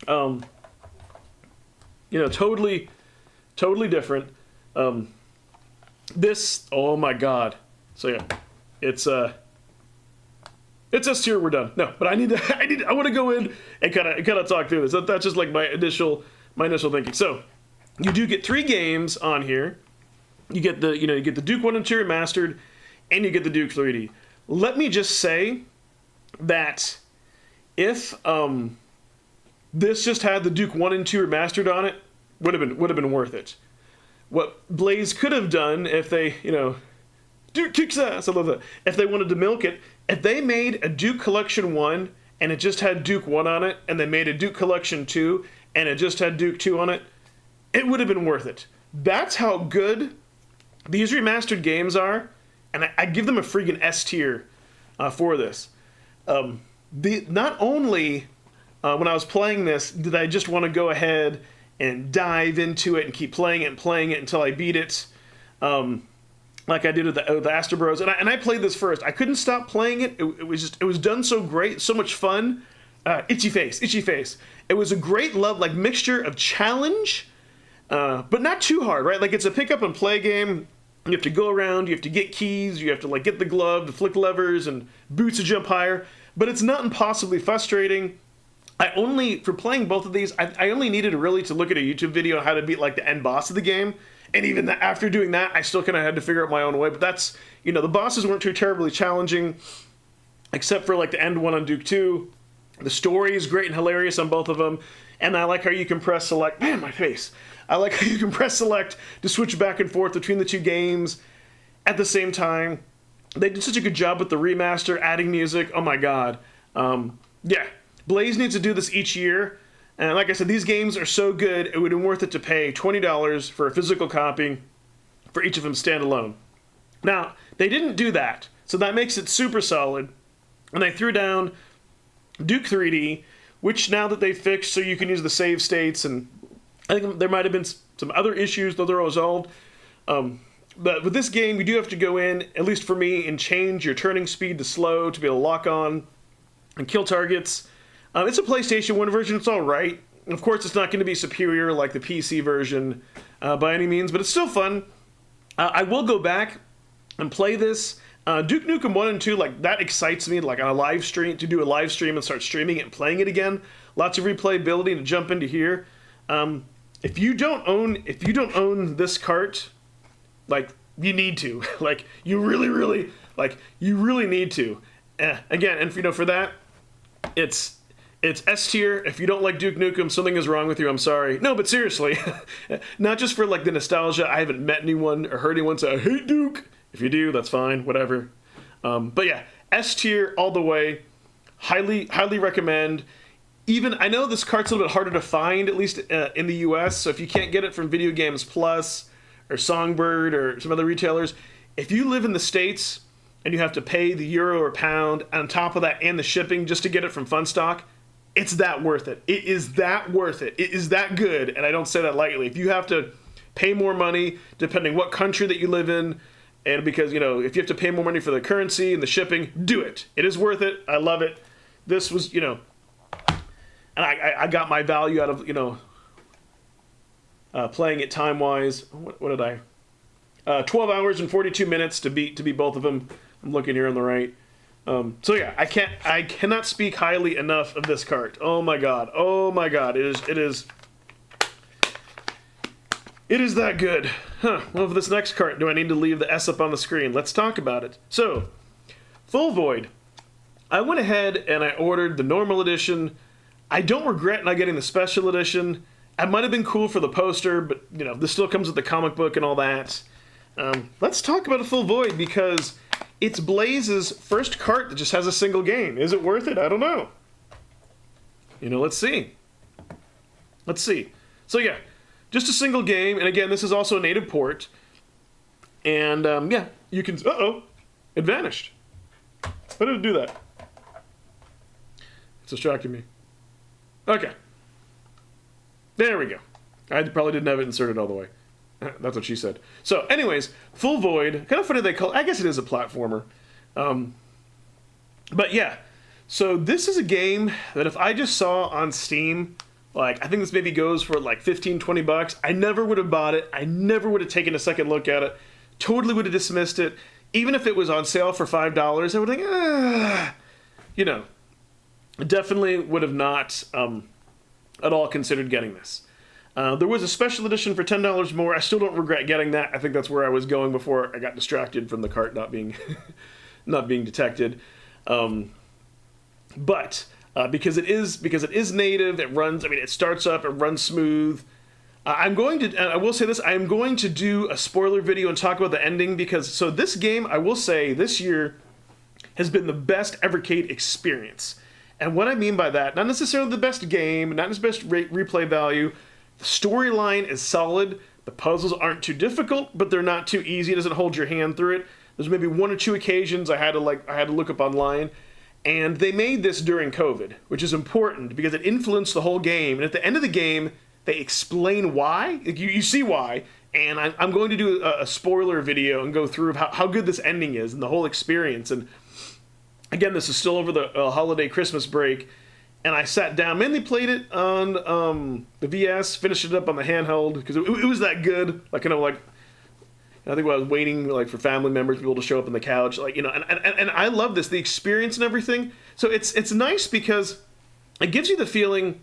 You know, totally different. This, oh my god. So yeah, it's S tier. We're done. No, but I want to go in and kind of talk through this. That's just like my initial thinking. So you do get 3 games on here. You get the Duke 1 and 2 remastered, and you get the Duke 3D. Let me just say that if this just had the Duke 1 and 2 remastered on it, would have been worth it. What Blaze could have done if they, you know, Duke kicks ass. I love that. If they wanted to milk it, if they made a Duke Collection 1 and it just had Duke 1 on it, and they made a Duke Collection 2 and it just had Duke 2 on it, it would have been worth it. That's how good these remastered games are, and I give them a freaking S tier for this. Not only when I was playing this did I just want to go ahead and dive into it and keep playing it until I beat it, like I did with the Asterbros, and I played this first. I couldn't stop playing it. It was done so great, so much fun. Itchy face. It was a great mixture of challenge, but not too hard, right? Like it's a pick up and play game. You have to go around, you have to get keys, you have to get the glove to flick levers and boots to jump higher. But it's not impossibly frustrating. For playing both of these, I only needed really to look at a YouTube video on how to beat the end boss of the game. And even after doing that, I still kind of had to figure out my own way. But that's, the bosses weren't too terribly challenging, except for the end one on Duke 2. The story is great and hilarious on both of them. And I like how you can press select. Man, my face. I like how you can press select to switch back and forth between the two games at the same time. They did such a good job with the remaster, adding music. Oh my god. Yeah. Blaze needs to do this each year. And like I said, these games are so good, it would have been worth it to pay $20 for a physical copy for each of them standalone. Now, they didn't do that, so that makes it super solid. And they threw down Duke 3D, which now that they've fixed so you can use the save states, and I think there might have been some other issues, though they're resolved. But with this game, you do have to go in, at least for me, and change your turning speed to slow to be able to lock on and kill targets. It's a PlayStation 1 version, it's alright. Of course, it's not going to be superior like the PC version by any means, but it's still fun. I will go back and play this. Duke Nukem 1 and 2, that excites me, on a live stream, to do a live stream and start streaming it and playing it again. Lots of replayability to jump into here. If you don't own this cart, you need to. You really need to. Again, and for that, it's S tier. If you don't like Duke Nukem, something is wrong with you. I'm sorry. No, but seriously, not just for the nostalgia. I haven't met anyone or heard anyone say I hate Duke. If you do, that's fine, whatever. But yeah, S tier all the way. Highly recommend. Even, I know this cart's a little bit harder to find, at least in the US, so if you can't get it from Video Games Plus or Songbird or some other retailers, if you live in the States and you have to pay the euro or pound on top of that and the shipping just to get it from Funstock, it's that worth it. It is that worth it. It is that good, and I don't say that lightly. If you have to pay more money, depending what country that you live in, and because, you know, if you have to pay more money for the currency and the shipping, do it. It is worth it. I love it. This was, you know, and I got my value out of, you know, playing it time-wise. What did I? 12 hours and 42 minutes to beat both of them. I'm looking here on the right. So yeah, I cannot speak highly enough of this cart. Oh my god. It is that good. Huh. Well, for this next cart, do I need to leave the S up on the screen? Let's talk about it. So, Full Void. I went ahead and I ordered the normal edition. I don't regret not getting the special edition. It might have been cool for the poster, but, you know, this still comes with the comic book and all that. Let's talk about a Full Void, because it's Blaze's first cart that just has a single game. Is it worth it? I don't know. You know, let's see. So yeah, just a single game, and again, this is also a native port. And yeah, you can. It vanished. Why did it do that? It's distracting me. Okay. There we go. I probably didn't have it inserted all the way. That's what she said. So, anyways, Full Void. Kind of funny they call it. I guess it is a platformer. But yeah. So this is a game that if I just saw on Steam, like, I think this maybe goes for like 15, 20 bucks. I never would have bought it. I never would have taken a second look at it. Totally would have dismissed it. Even if it was on sale for $5, I would think, you know, definitely would have not at all considered getting this. There was a special edition for $10 more. I still don't regret getting that. I think that's where I was going before I got distracted from the cart not being not being detected. But because it is native, it runs. I mean, it starts up, it runs smooth. I will say this, I am going to do a spoiler video and talk about the ending, because, so this game, I will say, this year has been the best Evercade experience. And what I mean by that, not necessarily the best game, not its best replay value. The storyline is solid. The puzzles aren't too difficult, but they're not too easy. It doesn't hold your hand through it. There's maybe one or two occasions I had to look up online. And they made this during COVID, which is important because it influenced the whole game. And at the end of the game, they explain why. You see why. And I'm going to do a spoiler video and go through how good this ending is and the whole experience. And again, this is still over the holiday Christmas break. And I sat down, mainly played it on the VS, finished it up on the handheld, because it was that good. Like, you know, like, I think when I was waiting, like, for family members to be able to show up on the couch, like, you know, and I love this, the experience and everything. So it's nice because it gives you the feeling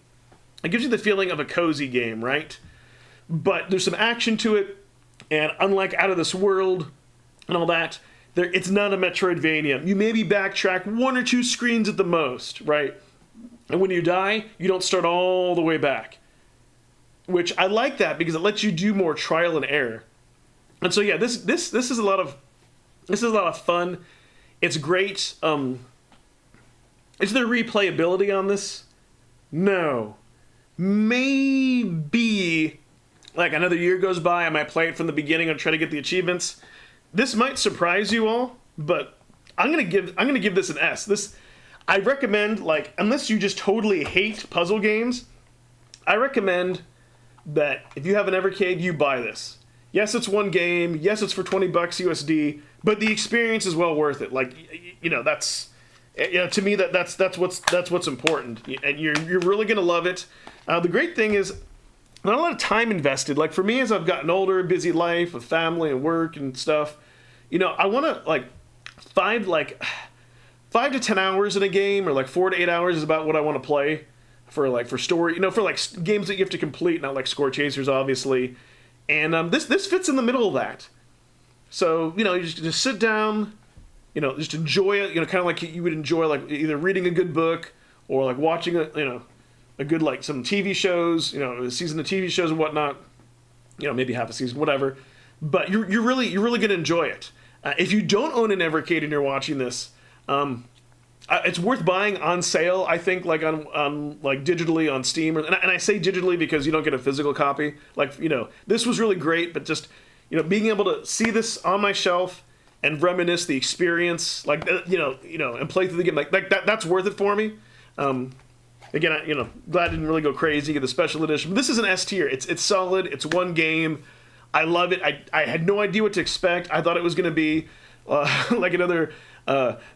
of a cozy game, right? But there's some action to it, and unlike Out of This World and all that, it's not a Metroidvania. You maybe backtrack one or two screens at the most, right? And when you die, you don't start all the way back. Which I like that because it lets you do more trial and error. And so yeah, this is a lot of fun. It's great. Is there replayability on this? No. Maybe like another year goes by, I might play it from the beginning and try to get the achievements. This might surprise you all, but I'm gonna give this an S. I recommend, like, unless you just totally hate puzzle games, I recommend that if you have an Evercade, you buy this. Yes, it's one game. Yes, it's for 20 bucks USD, but the experience is well worth it. Like, you know, that's, you know, to me that's what's important, and you're really gonna love it. The great thing is, not a lot of time invested. Like, for me, as I've gotten older, busy life with family and work and stuff, you know, I want to, like, 5 to 10 hours in a game, or like 4 to 8 hours is about what I want to play for story, you know, for like games that you have to complete, not like score chasers, obviously. And this fits in the middle of that. So, you know, you just sit down, you know, just enjoy it, you know, kind of like you would enjoy like either reading a good book or like watching a good, like, some TV shows, you know, a season of TV shows and whatnot, you know, maybe half a season, whatever. But you're really going to enjoy it. If you don't own an Evercade and you're watching this, it's worth buying on sale. I think like on like digitally on Steam, and I say digitally because you don't get a physical copy. Like this was really great, but just being able to see this on my shelf and reminisce the experience, like and play through the game, like that's worth it for me. Again, glad I didn't really go crazy, get the special edition. But this is an S tier. It's solid. It's one game. I love it. I had no idea what to expect. I thought it was going to be like another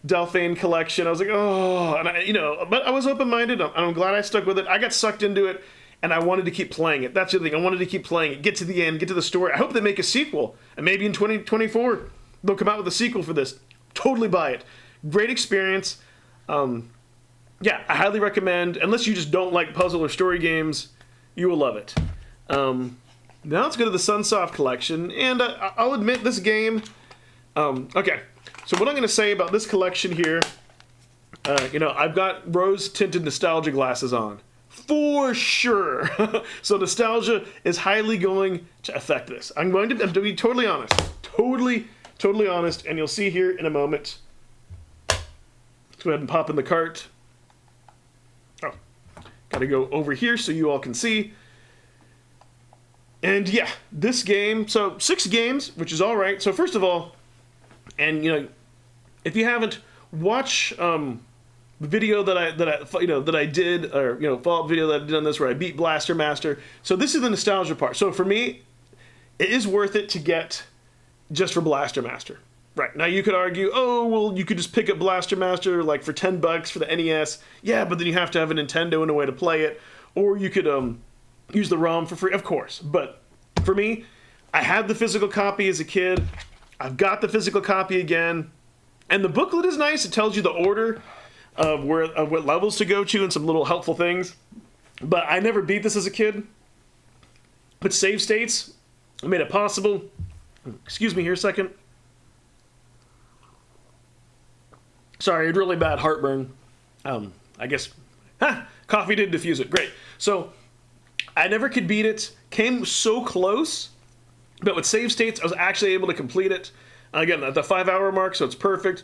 Delphine collection. I was like, oh, and but I was open-minded. I'm glad I stuck with it. I got sucked into it, and I wanted to keep playing it. That's the thing. I wanted to keep playing it, get to the end, get to the story. I hope they make a sequel, and maybe in 2024 they'll come out with a sequel for this. Totally buy it. Great experience. Yeah, I highly recommend. Unless you just don't like puzzle or story games, you will love it. Now let's go to the Sunsoft collection, and I'll admit this game. Okay, so what I'm going to say about this collection here, I've got rose-tinted nostalgia glasses on, for sure. So nostalgia is highly going to affect this. I'm going to be totally honest, totally honest, and you'll see here in a moment. Let's go ahead and pop in the cart. Oh, got to go over here so you all can see. And yeah, this game, so 6 games, which is all right. So first of all, and if you haven't, watch the video that I did, or follow-up video that I did on this where I beat Blaster Master. So this is the nostalgia part. So for me, it is worth it to get just for Blaster Master. Right, now you could argue, oh, well, you could just pick up Blaster Master like for $10 for the NES. Yeah, but then you have to have a Nintendo and a way to play it. Or you could use the ROM for free, of course. But for me, I had the physical copy as a kid. I've got the physical copy again. And the booklet is nice. It tells you the order of what levels to go to and some little helpful things. But I never beat this as a kid. But save states made it possible. Excuse me here a second. Sorry, I had really bad heartburn. I guess, coffee did diffuse it. Great. So, I never could beat it. Came so close, but with save states, I was actually able to complete it. Again, at the 5-hour mark, so it's perfect.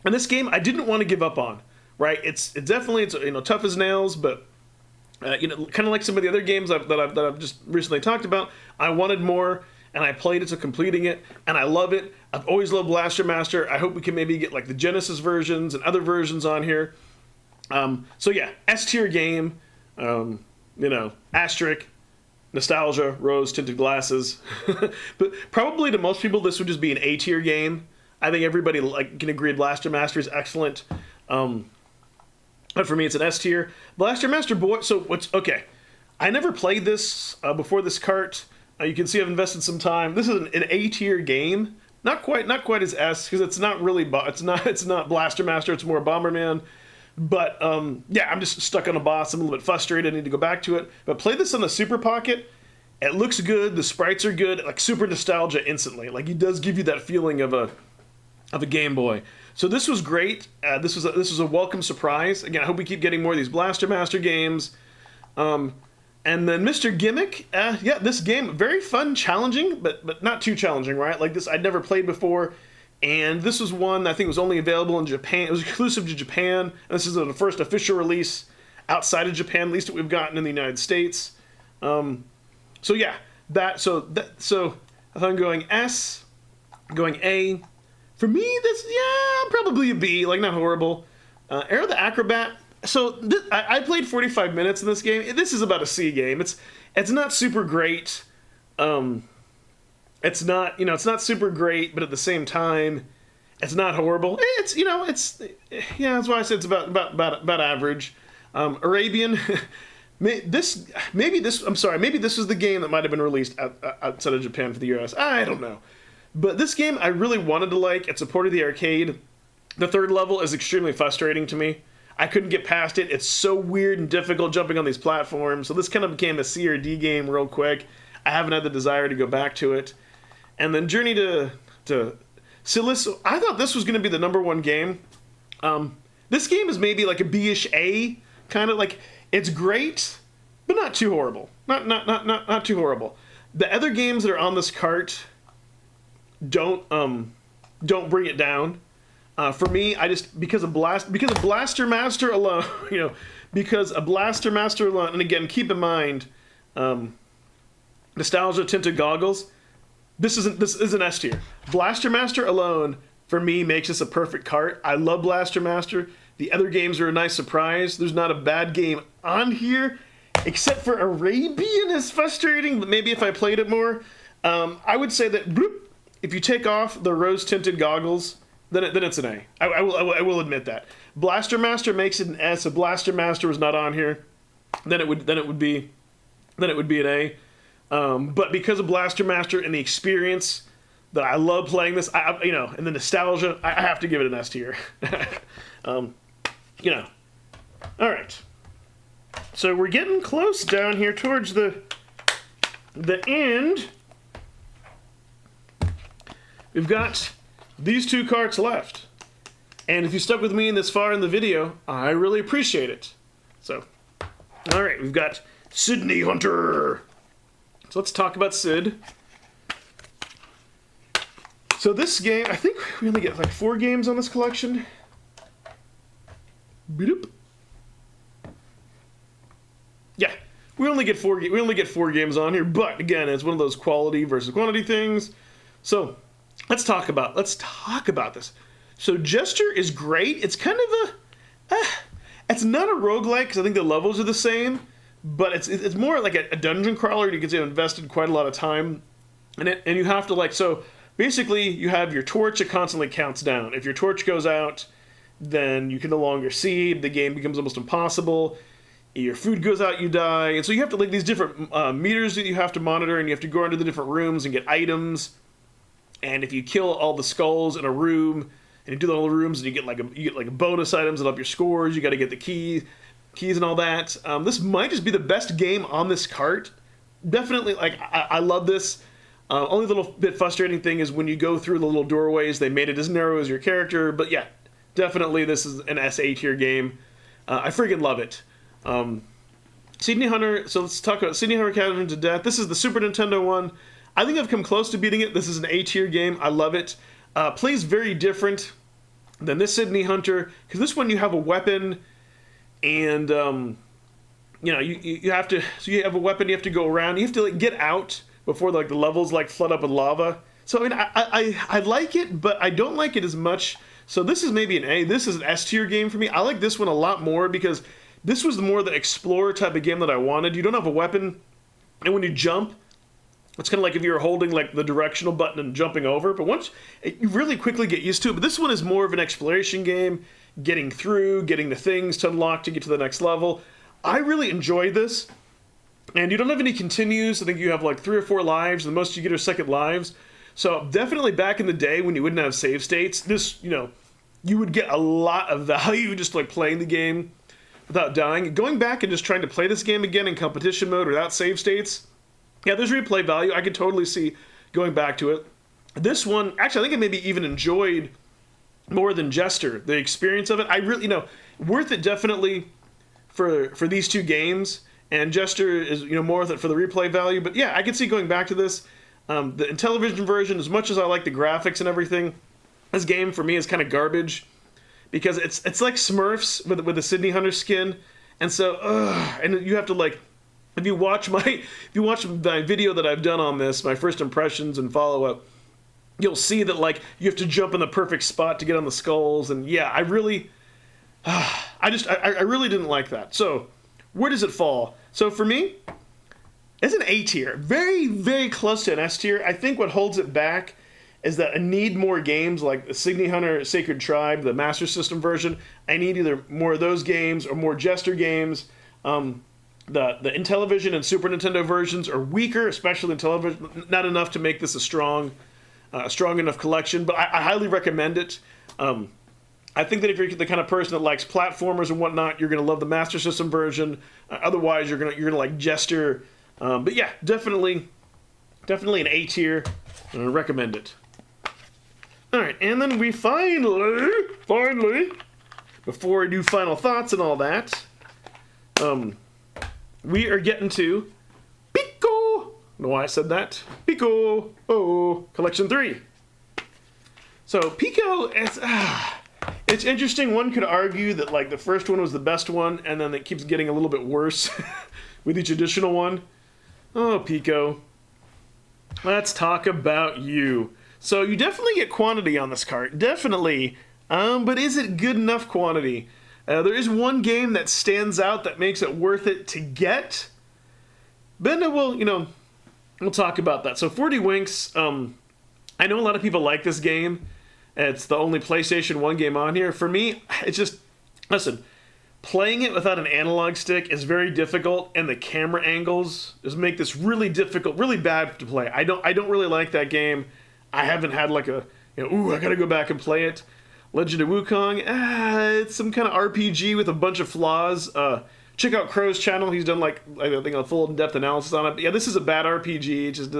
And this game, I didn't want to give up on. Right? It's definitely tough as nails, but kind of like some of the other games that I've just recently talked about. I wanted more, and I played it to completing it, and I love it. I've always loved Blaster Master. I hope we can maybe get like the Genesis versions and other versions on here. So yeah, S tier game. Asterisk, nostalgia, rose-tinted glasses. But probably to most people, this would just be an A tier game. I think everybody can agree Blaster Master is excellent. But for me, it's an S tier. Blaster Master Boy. So okay? I never played this before this cart. You can see I've invested some time. This is an A tier game. Not quite as S, because it's not really. It's not Blaster Master. It's more Bomberman. But yeah, I'm just stuck on a boss. I'm a little bit frustrated. I need to go back to it. But play this on the Super Pocket. It looks good. The sprites are good. Like super nostalgia instantly. Like it does give you that feeling of a Game Boy. So this was great. This was a welcome surprise. Again, I hope we keep getting more of these Blaster Master games. And then Mr. Gimmick, yeah, this game, very fun, challenging, but not too challenging, right? Like this, I'd never played before, and this was one I think was only available in Japan. It was exclusive to Japan, and this is the first official release outside of Japan, at least that we've gotten in the United States. So yeah, so if I'm going S, going A, for me, that's, yeah, probably a B, like not horrible. Air the Acrobat. So I played 45 minutes in this game. This is about a C game. It's not super great. It's not super great, but at the same time, it's not horrible. That's why I said it's about average. Arabian. Maybe this was the game that might have been released outside of Japan for the US. I don't know. But this game I really wanted to like. It supported the arcade. The third level is extremely frustrating to me. I couldn't get past it. It's so weird and difficult jumping on these platforms. So this kind of became a C or D game real quick. I haven't had the desire to go back to it. And then Journey to Silis. I thought this was going to be the number one game. This game is maybe like a B-ish A, kind of like, it's great, but not too horrible. Not too horrible. The other games that are on this cart don't don't bring it down. For me, I just because of Blaster Master alone, because a Blaster Master alone, and again, keep in mind, nostalgia tinted goggles. This isn't S tier. Blaster Master alone for me makes this a perfect cart. I love Blaster Master. The other games are a nice surprise. There's not a bad game on here, except for Arabian is frustrating. But maybe if I played it more, I would say that if you take off the rose tinted goggles, then it's an A. I will admit that. Blaster Master makes it an S. If Blaster Master was not on here, then it would be an A. But because of Blaster Master and the experience that I love playing this, and the nostalgia, I have to give it an S tier. All right. So we're getting close down here towards the end. We've got these two carts left. And if you stuck with me in this far in the video, I really appreciate it. So, all right, we've got Sydney Hunter. So let's talk about Sid. So this game, I think we only get like 4 games on this collection. Boop. Yeah, we only get 4 games on here, but again, it's one of those quality versus quantity things. So let's talk about this. So Gesture is great. It's kind of it's not a roguelike because I think the levels are the same, but it's more like a dungeon crawler. You can see I've invested quite a lot of time in it, and you have to so basically you have your torch that constantly counts down. If your torch goes out, then you can no longer see. The game becomes almost impossible. Your food goes out, you die, and so you have to these different meters that you have to monitor, and you have to go into the different rooms and get items. And if you kill all the skulls in a room, and you do all the rooms, and you get like bonus items that up your scores. You got to get the keys and all that. This might just be the best game on this cart. Definitely, I love this. Only little bit frustrating thing is when you go through the little doorways, they made it as narrow as your character. But yeah, definitely this is an S8 tier game. I freaking love it. Sydney Hunter. So let's talk about Sydney Hunter Captured to Death. This is the Super Nintendo one. I think I've come close to beating it. This is an A tier game. I love it. Plays very different than this Sydney Hunter, because this one you have a weapon, and you have to. So you have a weapon. You have to go around. You have to get out before the levels flood up with lava. So I mean, I like it, but I don't like it as much. So this is maybe an A. This is an S tier game for me. I like this one a lot more because this was more the explorer type of game that I wanted. You don't have a weapon, and when you jump, it's kind of like if you were holding the directional button and jumping over. But once you really quickly get used to it. But this one is more of an exploration game, getting through, getting the things to unlock to get to the next level. I really enjoyed this. And you don't have any continues. I think you have 3 or 4 lives. The most you get are second lives. So definitely back in the day when you wouldn't have save states, this, you would get a lot of value just playing the game without dying. Going back and just trying to play this game again in competition mode without save states, yeah, there's replay value. I could totally see going back to it. This one, actually, I think I maybe even enjoyed more than Jester. The experience of it, I really, worth it definitely for these 2 games. And Jester is, more worth it for the replay value. But yeah, I could see going back to this. The Intellivision version, as much as I like the graphics and everything, this game for me is kind of garbage because it's like Smurfs with the Sydney Hunter skin, and so and you have to if you watch my video that I've done on this, my first impressions and follow up, you'll see that you have to jump in the perfect spot to get on the skulls, and yeah, I really didn't like that. So where does it fall? So for me, it's an A tier, very, very close to an S tier. I think what holds it back is that I need more games like the Sydney Hunter Sacred Tribe, the Master System version. I need either more of those games or more Jester games. The Intellivision and Super Nintendo versions are weaker, especially Intellivision. Not enough to make this a strong enough collection, but I highly recommend it. I think that if you're the kind of person that likes platformers and whatnot, you're going to love the Master System version. Otherwise, you're gonna like Jester. But yeah, definitely an A tier. I recommend it. All right, and then we finally, before I do final thoughts and all that, we are getting to Pico. I don't know why I said that. Pico. Oh, Collection 3. So Pico, it's interesting. One could argue that like the first one was the best one, and then it keeps getting a little bit worse with each additional one. Oh, Pico. Let's talk about you. So you definitely get quantity on this cart, definitely. But is it good enough quantity? There is one game that stands out that makes it worth it to get. Benda will, we'll talk about that. So 40 Winks, I know a lot of people like this game. It's the only PlayStation 1 game on here. For me, it's just, listen, playing it without an analog stick is very difficult, and the camera angles just make this really difficult, really bad to play. I don't really like that game. I haven't had like a, I gotta go back and play it. Legend of Wukong, it's some kind of RPG with a bunch of flaws. Check out Crow's channel. He's done like, I think, a full in-depth analysis on it. But yeah, this is a bad RPG. Just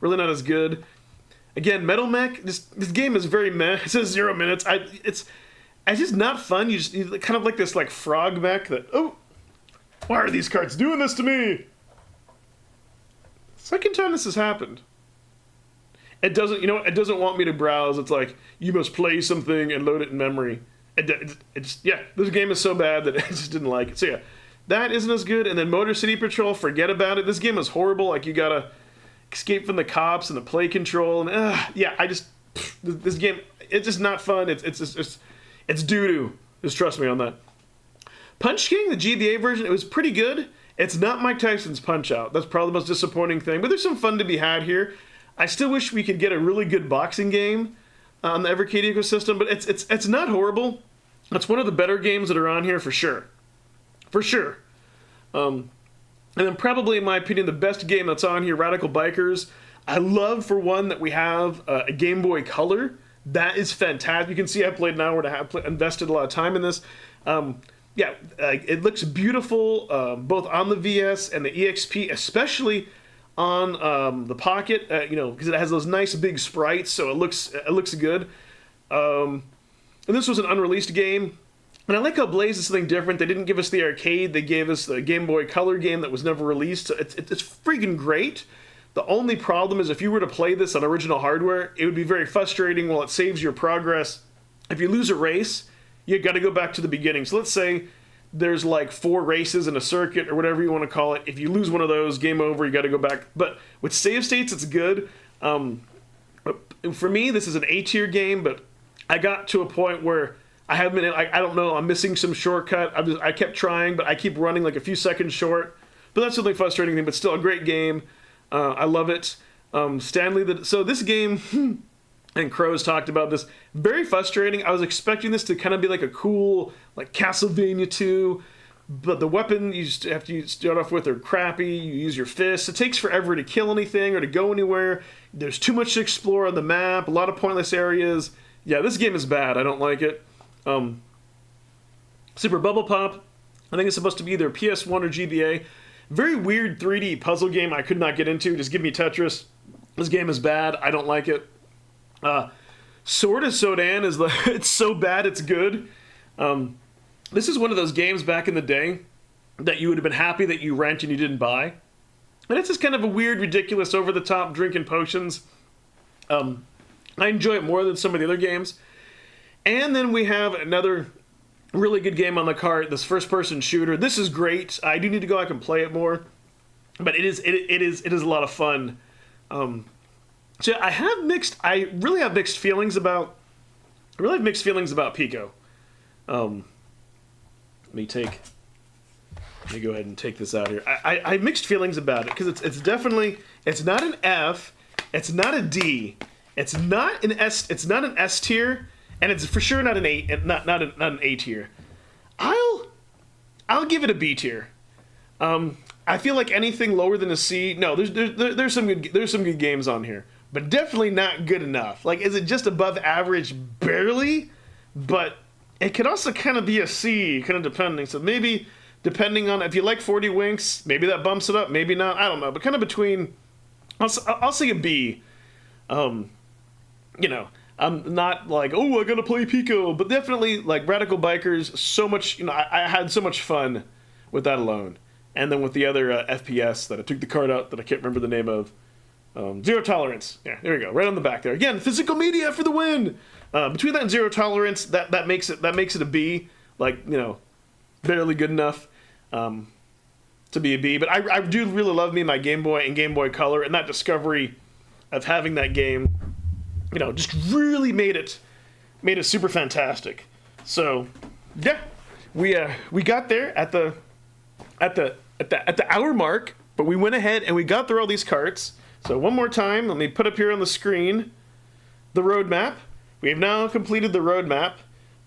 really not as good. Again, Metal Mech, this game is very meh. It says 0 minutes. It's just not fun. You kind of like this like frog mech that, why are these carts doing this to me? Second time this has happened. It doesn't, it doesn't want me to browse. It's like, you must play something and load it in memory. This game is so bad that I just didn't like it. So yeah, that isn't as good. And then Motor City Patrol, forget about it. This game is horrible. Like, you gotta escape from the cops and the play control. And this game, it's just not fun. It's doo-doo. Just trust me on that. Punch King, the GBA version, it was pretty good. It's not Mike Tyson's Punch-Out. That's probably the most disappointing thing. But there's some fun to be had here. I still wish we could get a really good boxing game on the Evercade ecosystem, but it's not horrible. It's one of the better games that are on here for sure. For sure. And then probably, in my opinion, the best game that's on here, Radical Bikers. I love, for one, that we have a Game Boy Color. That is fantastic. You can see I played an hour and a half, invested a lot of time in this. It looks beautiful, both on the VS and the EXP, especially on the Pocket, because it has those nice big sprites, so it looks good. And this was an unreleased game, and I like how Blaze is something different. They didn't give us the arcade; they gave us the Game Boy Color game that was never released. So it's freaking great. The only problem is if you were to play this on original hardware, it would be very frustrating. While it saves your progress, if you lose a race, you got to go back to the beginning. So let's say there's like 4 races in a circuit or whatever you want to call it. If you lose one of those, game over, you got to go back. But with save states, it's good. For me, this is an A-tier game, but I got to a point where I haven't been, I don't know, I'm missing some shortcut. I kept trying, but I keep running like a few seconds short. But that's the only frustrating thing, but still a great game. I love it. So this game, and Crow's talked about this, very frustrating. I was expecting this to kind of be like a cool, like Castlevania 2, but the weapon you have to start off with are crappy. You use your fists. It takes forever to kill anything or to go anywhere. There's too much to explore on the map, a lot of pointless areas. Yeah, this game is bad. I don't like it. Super Bubble Pop, I think it's supposed to be either PS1 or GBA. Very weird 3D puzzle game I could not get into. Just give me Tetris. This game is bad. I don't like it. Sword of Sodan is it's so bad it's good. This is one of those games back in the day that you would have been happy that you rent and you didn't buy. And it's just kind of a weird, ridiculous, over-the-top drinking potions. I enjoy it more than some of the other games. And then we have another really good game on the cart, this first-person shooter. This is great. I do need to go back and play it more, but it is a lot of fun. So I really have mixed feelings about Pico. Let me go ahead and take this out here. I have mixed feelings about it because it's not an F, it's not a D, it's not an S tier, and it's for sure not an A, not an A tier. I'll give it a B tier. I feel like anything lower than a C. No, there's some good games on here, but definitely not good enough. Like, is it just above average? Barely, but it could also kind of be a C, kind of depending. So maybe depending on if you like 40 Winks, maybe that bumps it up. Maybe not. I don't know, but kind of between. I'll say a B. I'm not like, I gotta play Pico, but definitely like Radical Bikers. So much, I had so much fun with that alone. And then with the other FPS that I took the card out that I can't remember the name of. Zero tolerance. Yeah, there we go. Right on the back there. Again, physical media for the win. Between that and zero tolerance, that makes it a B. Like, you know, barely good enough to be a B. But I do really love me my Game Boy and Game Boy Color, and that discovery of having that game, you know, just really made it super fantastic. So, yeah, we got there at the hour mark, but we went ahead and we got through all these carts. So one more time, let me put up here on the screen the roadmap. We have now completed the roadmap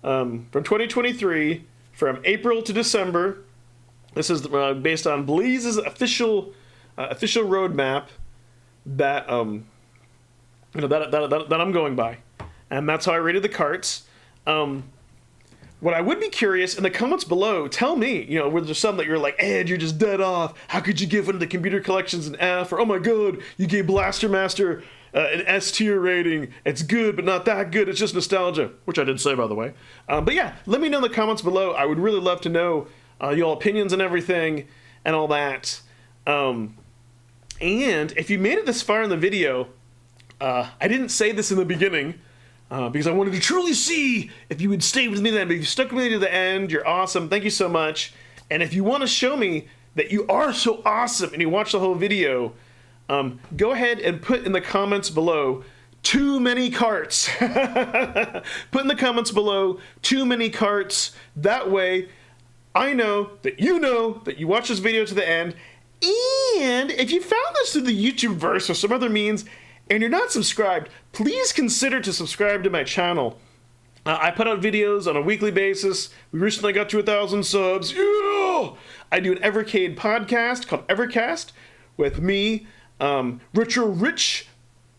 from 2023, from April to December. This is based on Blaze's official roadmap that that I'm going by, and that's how I rated the carts. What I would be curious, in the comments below, tell me, you know, were there some that you're like, Ed, you're just dead off. How could you give one of the computer collections an F? Or, oh my god, you gave Blaster Master an S tier rating. It's good, but not that good. It's just nostalgia, which I did say, by the way. But yeah, let me know in the comments below. I would really love to know your opinions and everything and all that. And if you made it this far in the video, I didn't say this in the beginning, because I wanted to truly see if you would stay with me then. But if you stuck with me to the end, you're awesome. Thank you so much. And if you want to show me that you are so awesome and you watch the whole video, go ahead and put in the comments below, too many carts. Put in the comments below, too many carts. That way, I know that you watch this video to the end. And if you found this through the YouTube verse or some other means, and you're not subscribed, please consider to subscribe to my channel. I put out videos on a weekly basis. We recently got to 1,000 subs. Yeah! I do an Evercade podcast called Evercast with me, Retro Rich,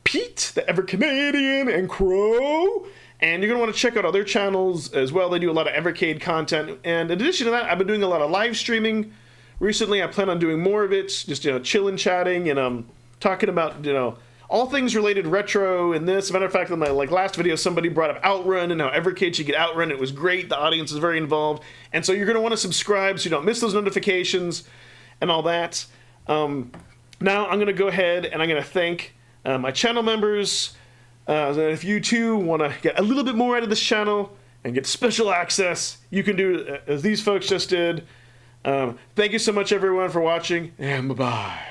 Pete, the Ever Canadian, and Crow. And you're going to want to check out other channels as well. They do a lot of Evercade content. And in addition to that, I've been doing a lot of live streaming recently. I plan on doing more of it, just, you know, chilling, chatting, and talking about, you know, all things related retro and this. As a matter of fact, in my last video, somebody brought up Outrun and how Evercade should get Outrun. It was great. The audience is very involved. And so you're going to want to subscribe so you don't miss those notifications and all that. Now I'm going to go ahead and I'm going to thank my channel members. If you too want to get a little bit more out of this channel and get special access, you can do as these folks just did. Thank you so much, everyone, for watching, and bye-bye.